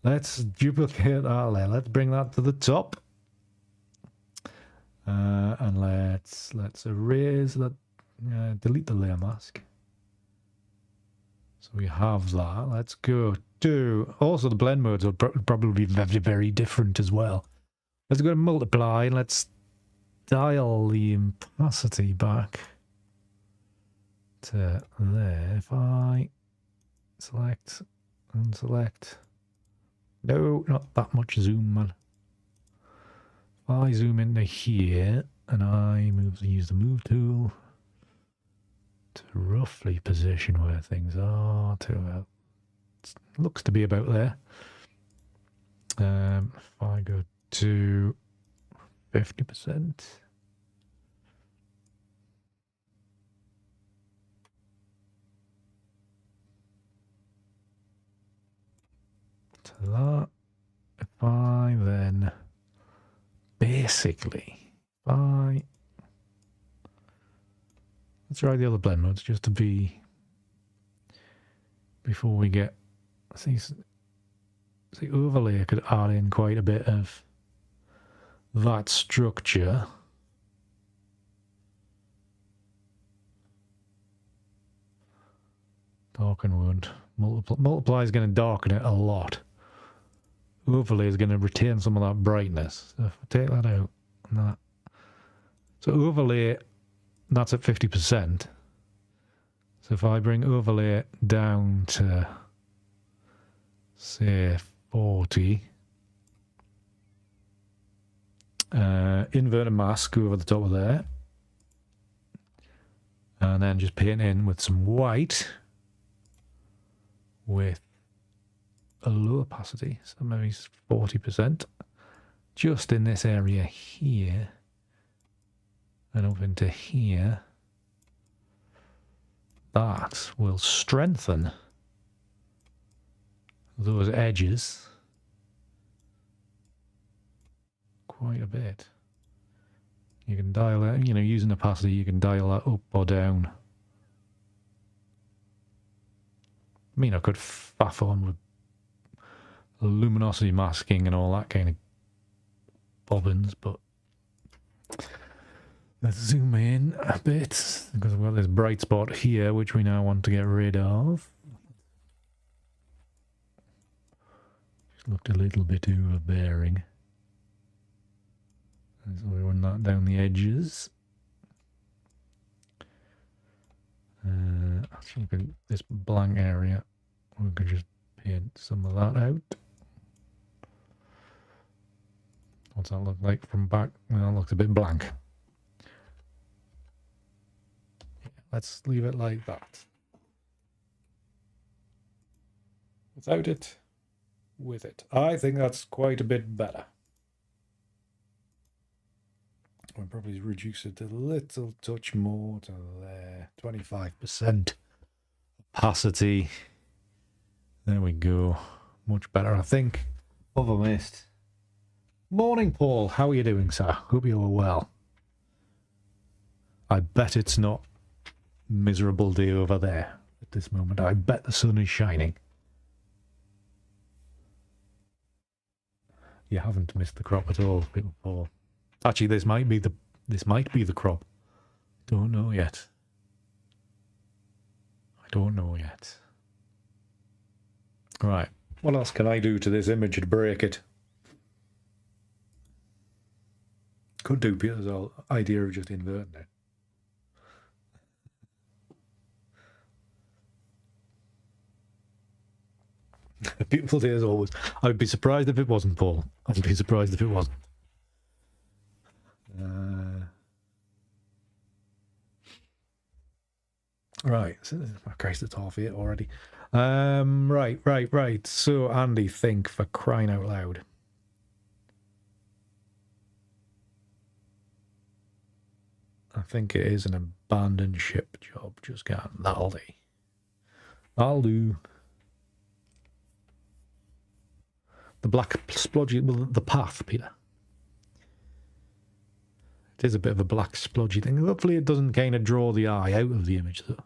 Let's duplicate that layer. Let's bring that to the top. And let's erase that. Delete the layer mask. So we have that. Let's go to... Also, the blend modes will probably be very, very different as well. Let's go to multiply and let's dial the opacity back to there. If I select and select... No, not that much zoom, man. If I zoom into here and I use the move tool to roughly position where things are, it looks to be about there. If I go to 50%, to that, if I then basically, let's try the other blend modes just to be, before we get, see overlay could add in quite a bit of that structure. Darken won't. Multiply is going to darken it a lot. Overlay is going to retain some of that brightness. So if I take that out, and that. So overlay, that's at 50%. So if I bring overlay down to, say, 40, invert a mask over the top of there, and then just paint in with some white with a low opacity, so maybe 40%, just in this area here and up into here. That will strengthen those edges quite a bit. You can dial it, you know, using opacity, you can dial that up or down. I mean, I could faff on with luminosity masking and all that kind of bobbins, but let's zoom in a bit because we've got this bright spot here which we now want to get rid of. Just looked a little bit overbearing. So we run that down the edges. Actually, this blank area, we could just paint some of that out. What's that look like from back? Well, it looks a bit blank. Yeah, let's leave it like that. Without it, with it. I think that's quite a bit better. We'll probably reduce it a little touch more to there. 25% opacity. There we go. Much better, I think. Other mist. Morning, Paul. How are you doing, sir? Hope you're well. I bet it's not miserable day over there at this moment. I bet the sun is shining. You haven't missed the crop at all, Paul. Actually, this might be the crop. Don't know yet. I don't know yet. Right. What else can I do to this image to break it? Could do Peter's whole idea of just inverting it. A beautiful day as always. I'd be surprised if it wasn't, Paul. I'd be surprised if it wasn't. Right. So, Christ, it's half 8 already. Right. So, Andy, think, for crying out loud. I think it is an abandoned ship job. Just got that'll do. I'll do. The black splodgy, well, the path, Peter. It is a bit of a black splodgy thing. Hopefully it doesn't kind of draw the eye out of the image, though.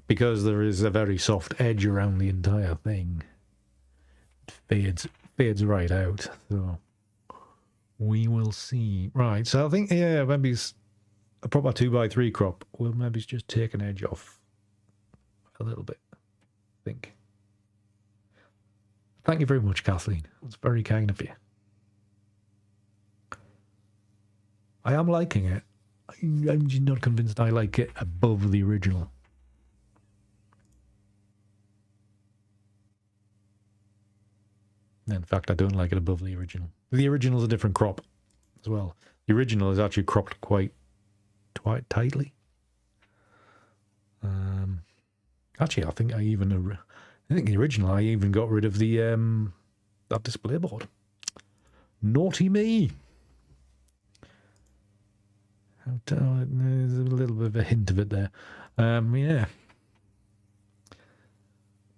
Because there is a very soft edge around the entire thing. It fades right out, so we will see. Right, so I think, yeah, maybe it's a proper 2x3 crop. We'll maybe just take an edge off a little bit, I think. Thank you very much, Kathleen. It's very kind of you. I am liking it. I'm just not convinced I like it above the original. In fact, I don't like it above the original. The original is a different crop as well. The original is actually cropped quite tightly. Actually, I think the original, I even got rid of the that display board. Naughty me. There's a little bit of a hint of it there. Yeah.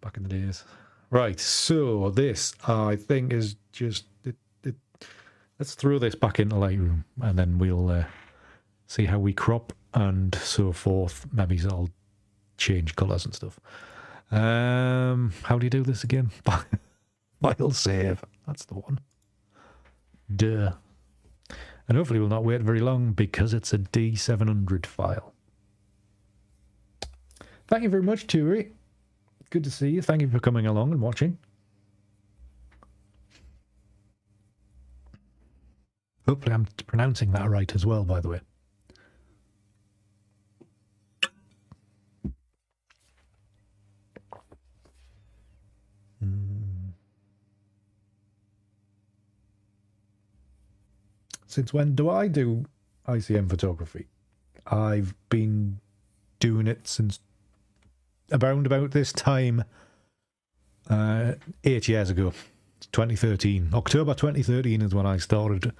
Back in the days. Right, so this, I think, is just... let's throw this back into Lightroom, and then we'll see how we crop and so forth. Maybe I'll change colours and stuff. How do you do this again? File save. That's the one. Duh. And hopefully we'll not wait very long because it's a D700 file. Thank you very much, Turi. Good to see you. Thank you for coming along and watching. Hopefully I'm pronouncing that right as well, by the way. Since when do I do ICM photography? I've been doing it since around about this time 8 years ago. 2013. October 2013 is when I started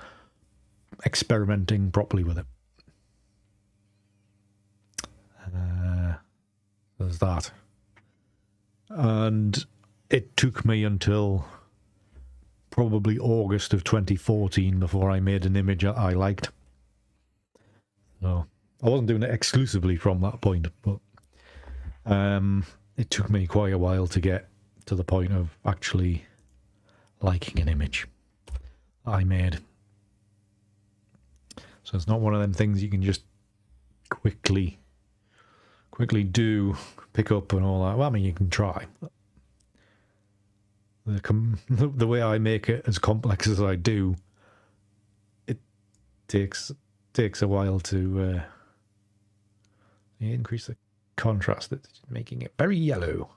experimenting properly with it. There's that. And it took me until probably August of 2014 before I made an image I liked. So I wasn't doing it exclusively from that point, but it took me quite a while to get to the point of actually liking an image I made. So it's not one of them things you can just quickly do, pick up and all that. Well, I mean, you can try. The way I make it as complex as I do, it takes a while to increase the contrast. It's making it very yellow.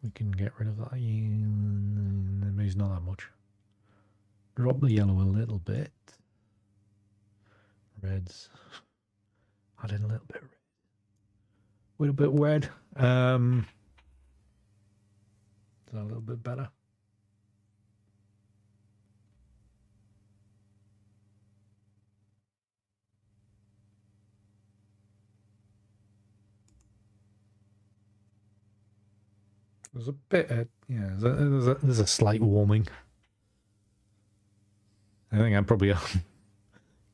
We can get rid of that. Maybe not that much. Drop the yellow a little bit. Reds. Add in a little bit red. A little bit red. Is that a little bit better? There's a bit, there's a slight warming. I think I'm probably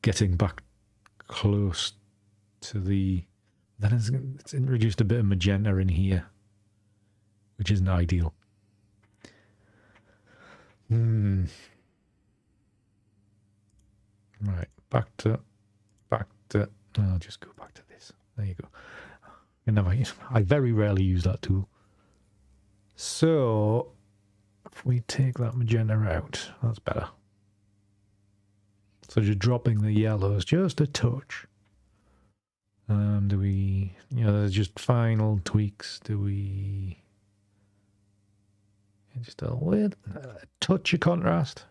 getting back close to the. Then it's introduced a bit of magenta in here, which isn't ideal. Right, back to. I'll just go back to this. There you go. I very rarely use that tool. So if we take that magenta out, that's better. So just dropping the yellows just a touch. Do we, there's just final tweaks. Do we just a touch of contrast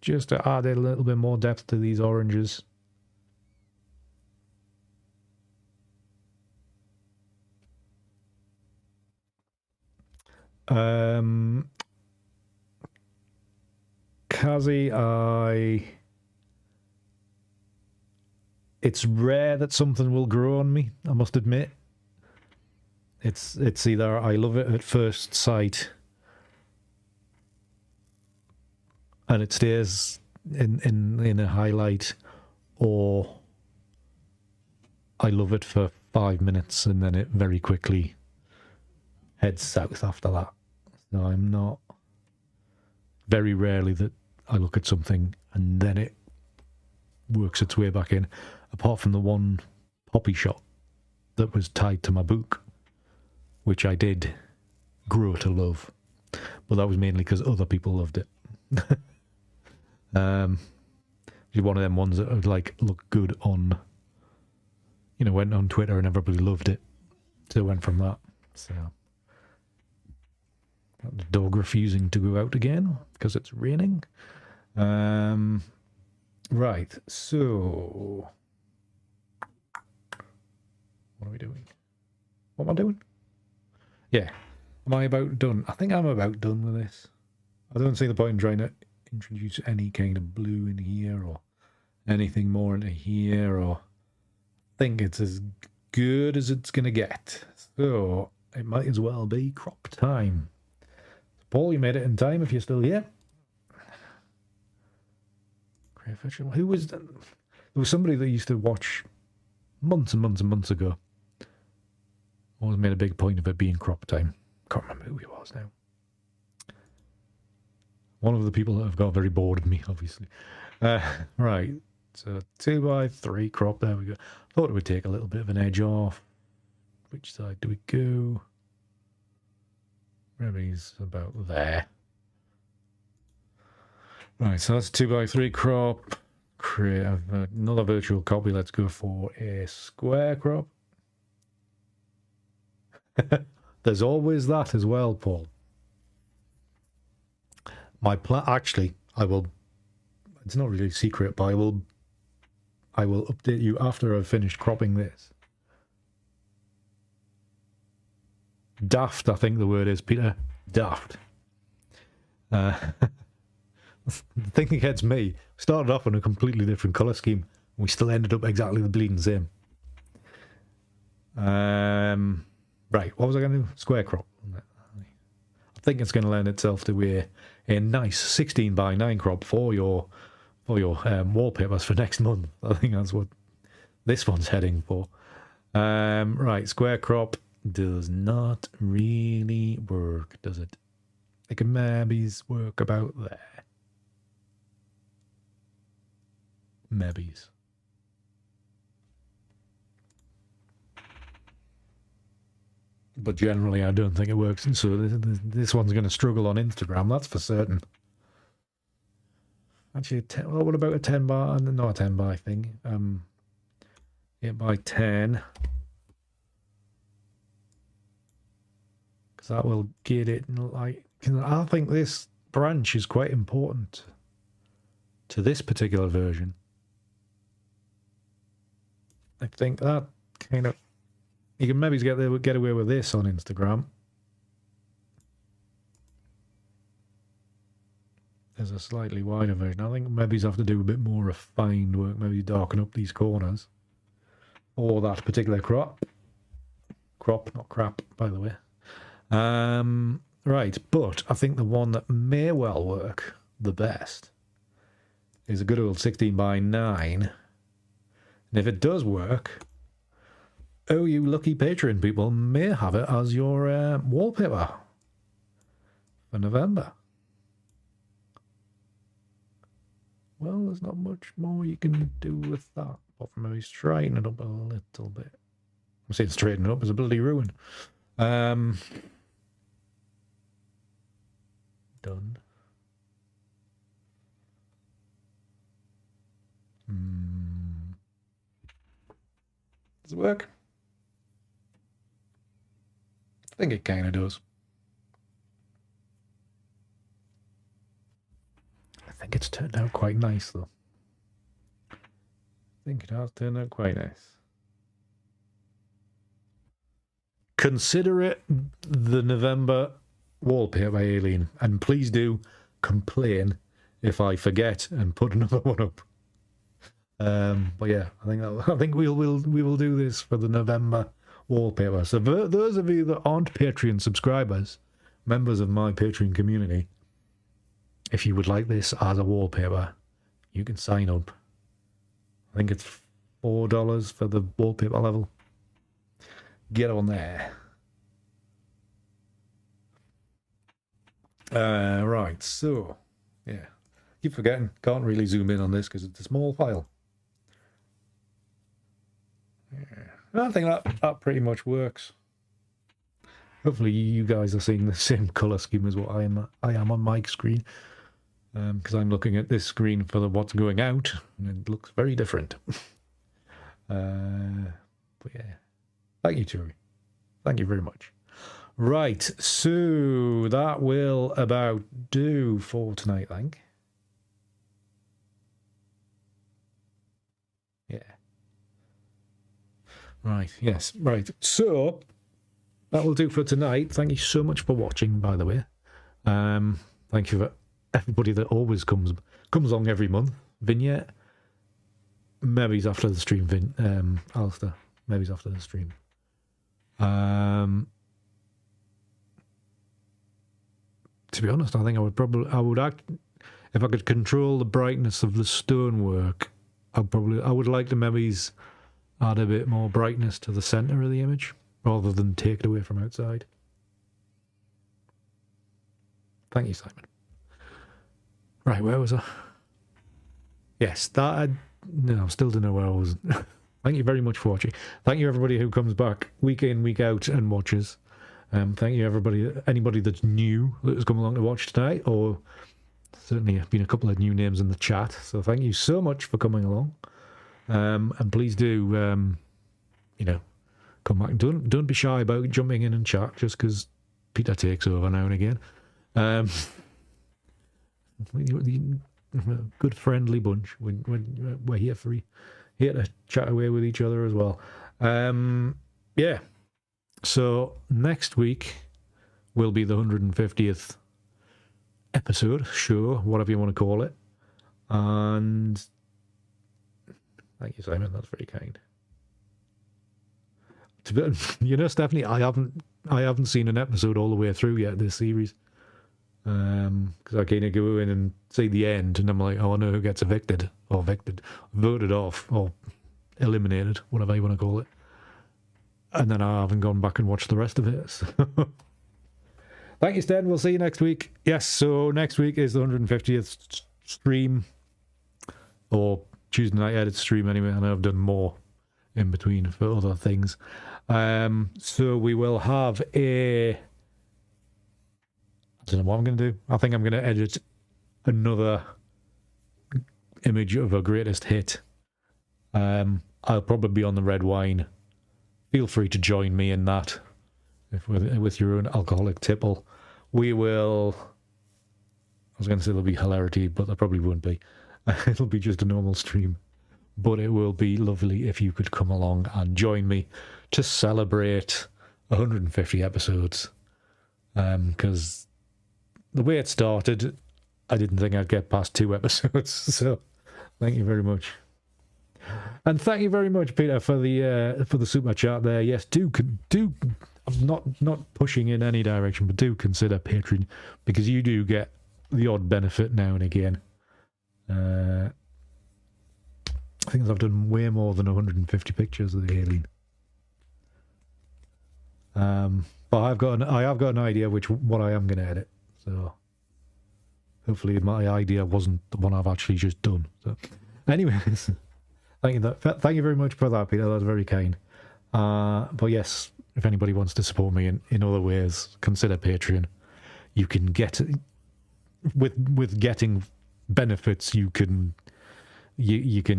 just to add a little bit more depth to these oranges? Kazi, it's rare that something will grow on me, I must admit. It's either I love it at first sight and it stays in a highlight, or I love it for 5 minutes and then it very quickly heads south after that. No, I'm not. Very rarely that I look at something and then it works its way back in, apart from the one poppy shot that was tied to my book, which I did grow to love, but that was mainly because other people loved it. It's one of them ones that would like look good on, went on Twitter and everybody loved it, so it went from that. So the dog refusing to go out again because it's raining. Right, so what are we doing? What am I doing? Yeah, am I about done? I think I'm about done with this. I don't see the point in trying to introduce any kind of blue in here or anything more into here, or I think it's as good as it's going to get. So it might as well be crop time. Paul, you made it in time if you're still here. Who was that? There was somebody that used to watch months and months and months ago. Always made a big point of it being crop time. Can't remember who he was now. One of the people that have got very bored of me, obviously. Right, so 2x3 crop, there we go. Thought it would take a little bit of an edge off. Which side do we go? Maybe he's about there. Right, so that's 2x3 crop. Create another virtual copy. Let's go for a square crop. There's always that as well, Paul. My plan, actually, I will. It's not really a secret, but I will update you after I've finished cropping this. Daft, I think the word is, Peter. Daft. The thing that gets me, started off on a completely different colour scheme. We still ended up exactly the bleeding same. Right, what was I going to do? Square crop. I I think it's going to lend itself to a nice 16 by 9 crop for your wallpapers for next month. I think that's what this one's heading for. Right, square crop does not really work, does it? It can maybe work about there. Maybe. But generally, I don't think it works. And so this one's going to struggle on Instagram, that's for certain. Actually, what about a 10 by? Not a 10 by thing. 8 by 10. Because that will get it like. I think this branch is quite important to this particular version. I think that kind of. You can maybe get away with this on Instagram. There's a slightly wider version. I think maybe you have to do a bit more refined work. Maybe darken up these corners. Or that particular crop. Crop, not crap, by the way. Right, but I think the one that may well work the best is a good old 16 by 9. And if it does work, oh, you lucky Patreon people may have it as your wallpaper for November. Well, there's not much more you can do with that, apart from maybe straighten it up a little bit. I'm saying straighten it up is a bloody ruin. Done. Does it work? I think it kind of does. I think it's turned out quite nice, though. I think it has turned out quite nice. Consider it the November wallpaper, Alien, and please do complain if I forget and put another one up. But yeah, I think we will do this for the November wallpaper. So for those of you that aren't Patreon subscribers, members of my Patreon community, if you would like this as a wallpaper, you can sign up. I think it's $4 for the wallpaper level. Get on there. Right, so yeah, keep forgetting, can't really zoom in on this because it's a small file. Yeah, I think that pretty much works. Hopefully you guys are seeing the same color scheme as what I am on my screen, because I'm looking at this screen for what's going out and it looks very different. But yeah, thank you, Turi. Thank you very much. Right, so that will about do for tonight, I think. Yeah. Right, yes, right. So, that will do for tonight. Thank you so much for watching, by the way. Thank you for everybody that always comes along every month. Vignette. Maybe after the stream, Alistair. Maybe after the stream. To be honest, I think I would act if I could control the brightness of the stonework. I would like to maybe add a bit more brightness to the center of the image rather than take it away from outside. Thank you, Simon. Right, where was I? Yes, I still don't know where I was. Thank you very much for watching. Thank you everybody who comes back week in, week out and watches. Thank you anybody that's new that has come along to watch tonight, or certainly been a couple of new names in the chat. So thank you so much for coming along. And please do, come back. Don't be shy about jumping in and chat just because Peter takes over now and again. Good friendly bunch. We're here to chat away with each other as well. Yeah. So next week will be the 150th episode, show, whatever you want to call it. And thank you, Simon. That's very kind. Stephanie, I haven't seen an episode all the way through yet this series. because I kind of go in and see the end, and I'm like, oh, I know who gets evicted, or voted off, or eliminated, whatever you want to call it. And then I haven't gone back and watched the rest of it. So. Thank you, Stan. We'll see you next week. Yes, so next week is the 150th stream, or Tuesday night edit stream anyway. I know I've done more in between for other things. So we will have I don't know what I'm going to do. I think I'm going to edit another image of a greatest hit. I'll probably be on the red wine. Feel free to join me in that with your own alcoholic tipple. We will... I was going to say there'll be hilarity, but there probably won't be. It'll be just a normal stream. But it will be lovely if you could come along and join me to celebrate 150 episodes. Because the way it started, I didn't think I'd get past 2 episodes. So thank you very much. And thank you very much, Peter, for the super chat there. Yes, do I'm not pushing in any direction, but do consider Patreon, because you do get the odd benefit now and again. I think I've done way more than 150 pictures of the alien. But I have got an idea what I am going to edit. So hopefully my idea wasn't the one I've actually just done. So, anyways. Thank you very much for that, Peter. That's very kind. But yes, if anybody wants to support me in other ways, consider Patreon. You can get with getting benefits. You can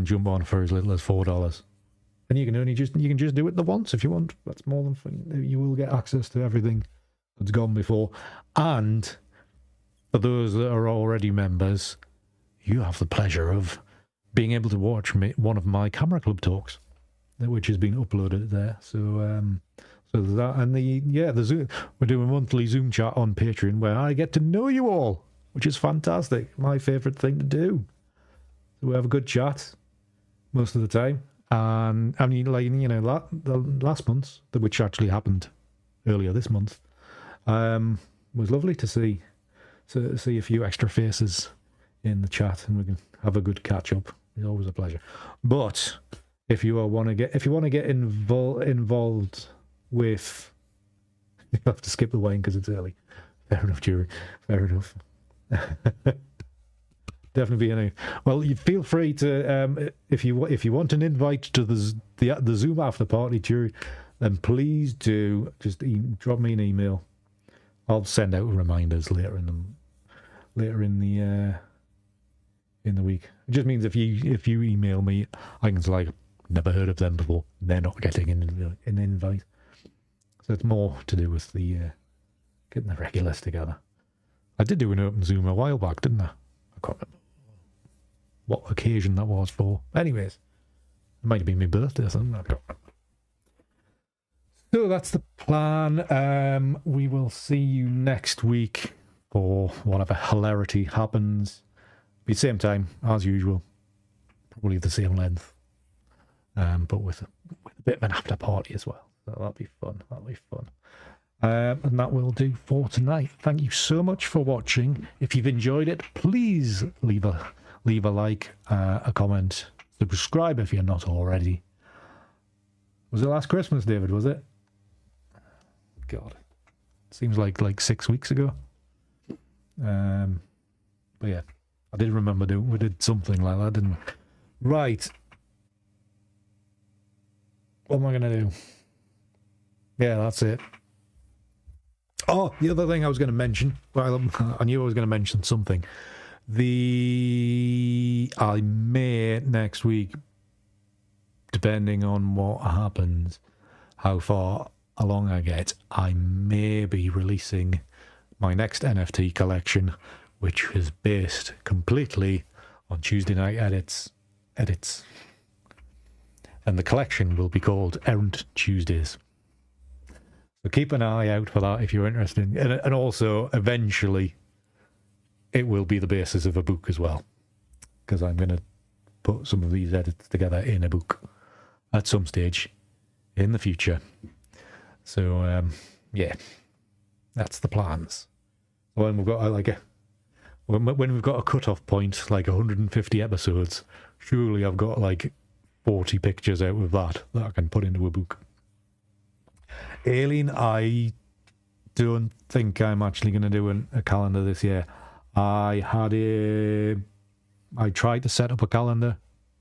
jump on for as little as $4, and you can just do it the once if you want. That's more than fun. You will get access to everything that's gone before, and for those that are already members, you have the pleasure of being able to watch one of my Camera Club talks, which has been uploaded there. So there's that, and the Zoom. We're doing a monthly Zoom chat on Patreon where I get to know you all, which is fantastic. My favourite thing to do. So we have a good chat most of the time, and I mean, like, you know, the last month, which actually happened earlier this month, was lovely to see a few extra faces in the chat, and we can have a good catch up. It's always a pleasure. But if you want to get involved with, you have to skip the wine because it's early. Fair enough, Jury. Fair enough. Definitely be any. Well, you feel free to if you want an invite to the Zoom after party, Jury, then please do just drop me an email. I'll send out reminders later in the week. It just means if you email me, I can say, like, never heard of them before. They're not getting an invite. So it's more to do with the getting the regulars together. I did do an open Zoom a while back, didn't I? I can't remember what occasion that was for. Anyways, it might have been my birthday or something. I can't remember. So that's the plan. We will see you next week for whatever hilarity happens. Be same time as usual, probably the same length, but with a bit of an after party as well. So that'll be fun. And that will do for tonight. Thank you so much for watching. If you've enjoyed it, please leave a like, a comment, subscribe if you're not already. Was it last Christmas, David? Was it? God, seems like 6 weeks ago. But yeah. I did remember we did something like that, didn't we? Right. What am I going to do? Yeah, that's it. Oh, the other thing I was going to mention, well, I knew I was going to mention something. I may next week, depending on what happens, how far along I get, I may be releasing my next NFT collection, which is based completely on Tuesday night edits. And the collection will be called Errant Tuesdays. So keep an eye out for that if you're interested. And also, eventually, it will be the basis of a book as well. Because I'm going to put some of these edits together in a book at some stage in the future. So, yeah, that's the plans. when we've got when we've got a cut-off point, like 150 episodes, surely I've got like 40 pictures out of that I can put into a book. Alien, I don't think I'm actually going to do a calendar this year. I tried to set up a calendar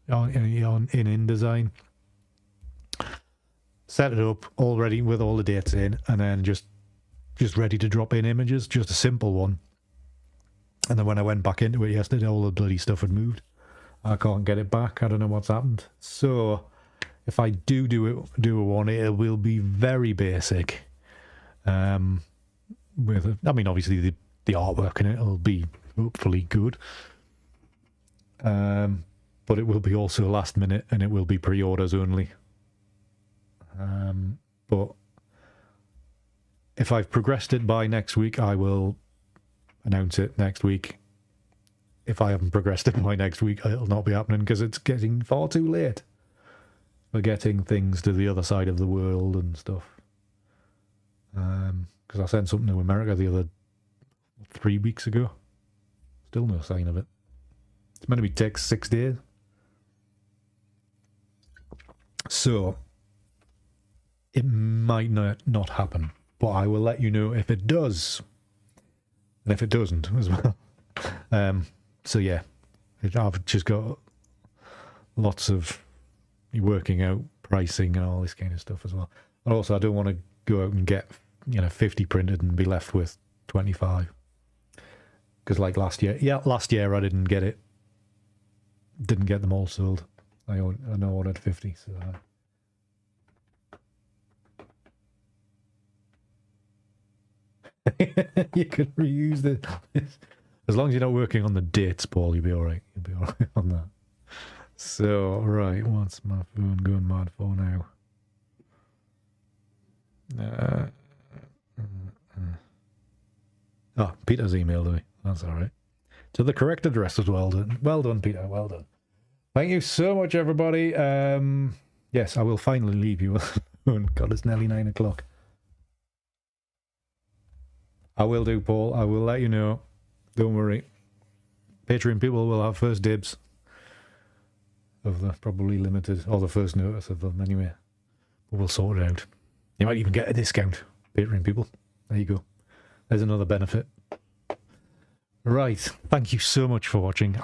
in InDesign. Set it up already with all the dates in, and then just ready to drop in images, just a simple one. And then when I went back into it yesterday, all the bloody stuff had moved. I can't get it back. I don't know what's happened. So if I do a one, it will be very basic. Obviously the artwork in it will be hopefully good. But it will be also last minute, and it will be pre-orders only. But if I've progressed it by next week, I will announce it next week. If I haven't progressed it by next week, it'll not be happening because it's getting far too late for getting things to the other side of the world and stuff. Because I sent something to America the other 3 weeks ago. Still no sign of it. It's meant to take 6 days. So it might not happen, but I will let you know if it does, and if it doesn't as well. So yeah, I've just got lots of working out pricing and all this kind of stuff as well. And also, I don't want to go out and get 50 printed and be left with 25, because like last year I didn't get them all sold. I ordered 50, so. You can reuse this. As long as you're not working on the dates, Paul, you'll be alright. You'll be alright on that. So, right, what's my phone going mad for now? Peter's emailed me. That's alright. To the correct address as well done. Well done, Peter. Well done. Thank you so much, everybody. Yes, I will finally leave you alone. God, it's nearly 9 o'clock. I will do, Paul. I will let you know. Don't worry. Patreon people will have first dibs of the probably limited, or the first notice of them anyway. But we'll sort it out. You might even get a discount, Patreon people. There you go. There's another benefit. Right. Thank you so much for watching.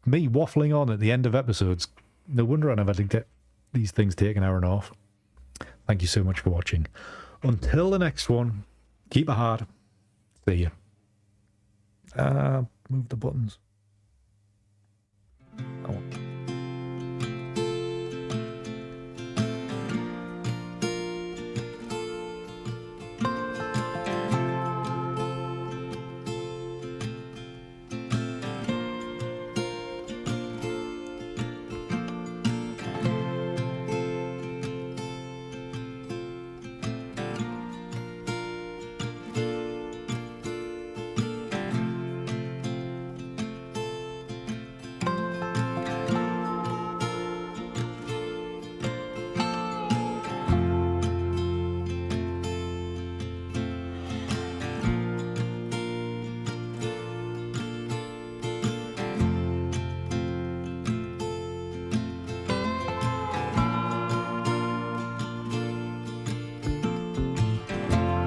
Me waffling on at the end of episodes. No wonder I never had to get these things taken hour and a half. Thank you so much for watching. Until the next one, keep it hard. See ya. Move the buttons. Oh.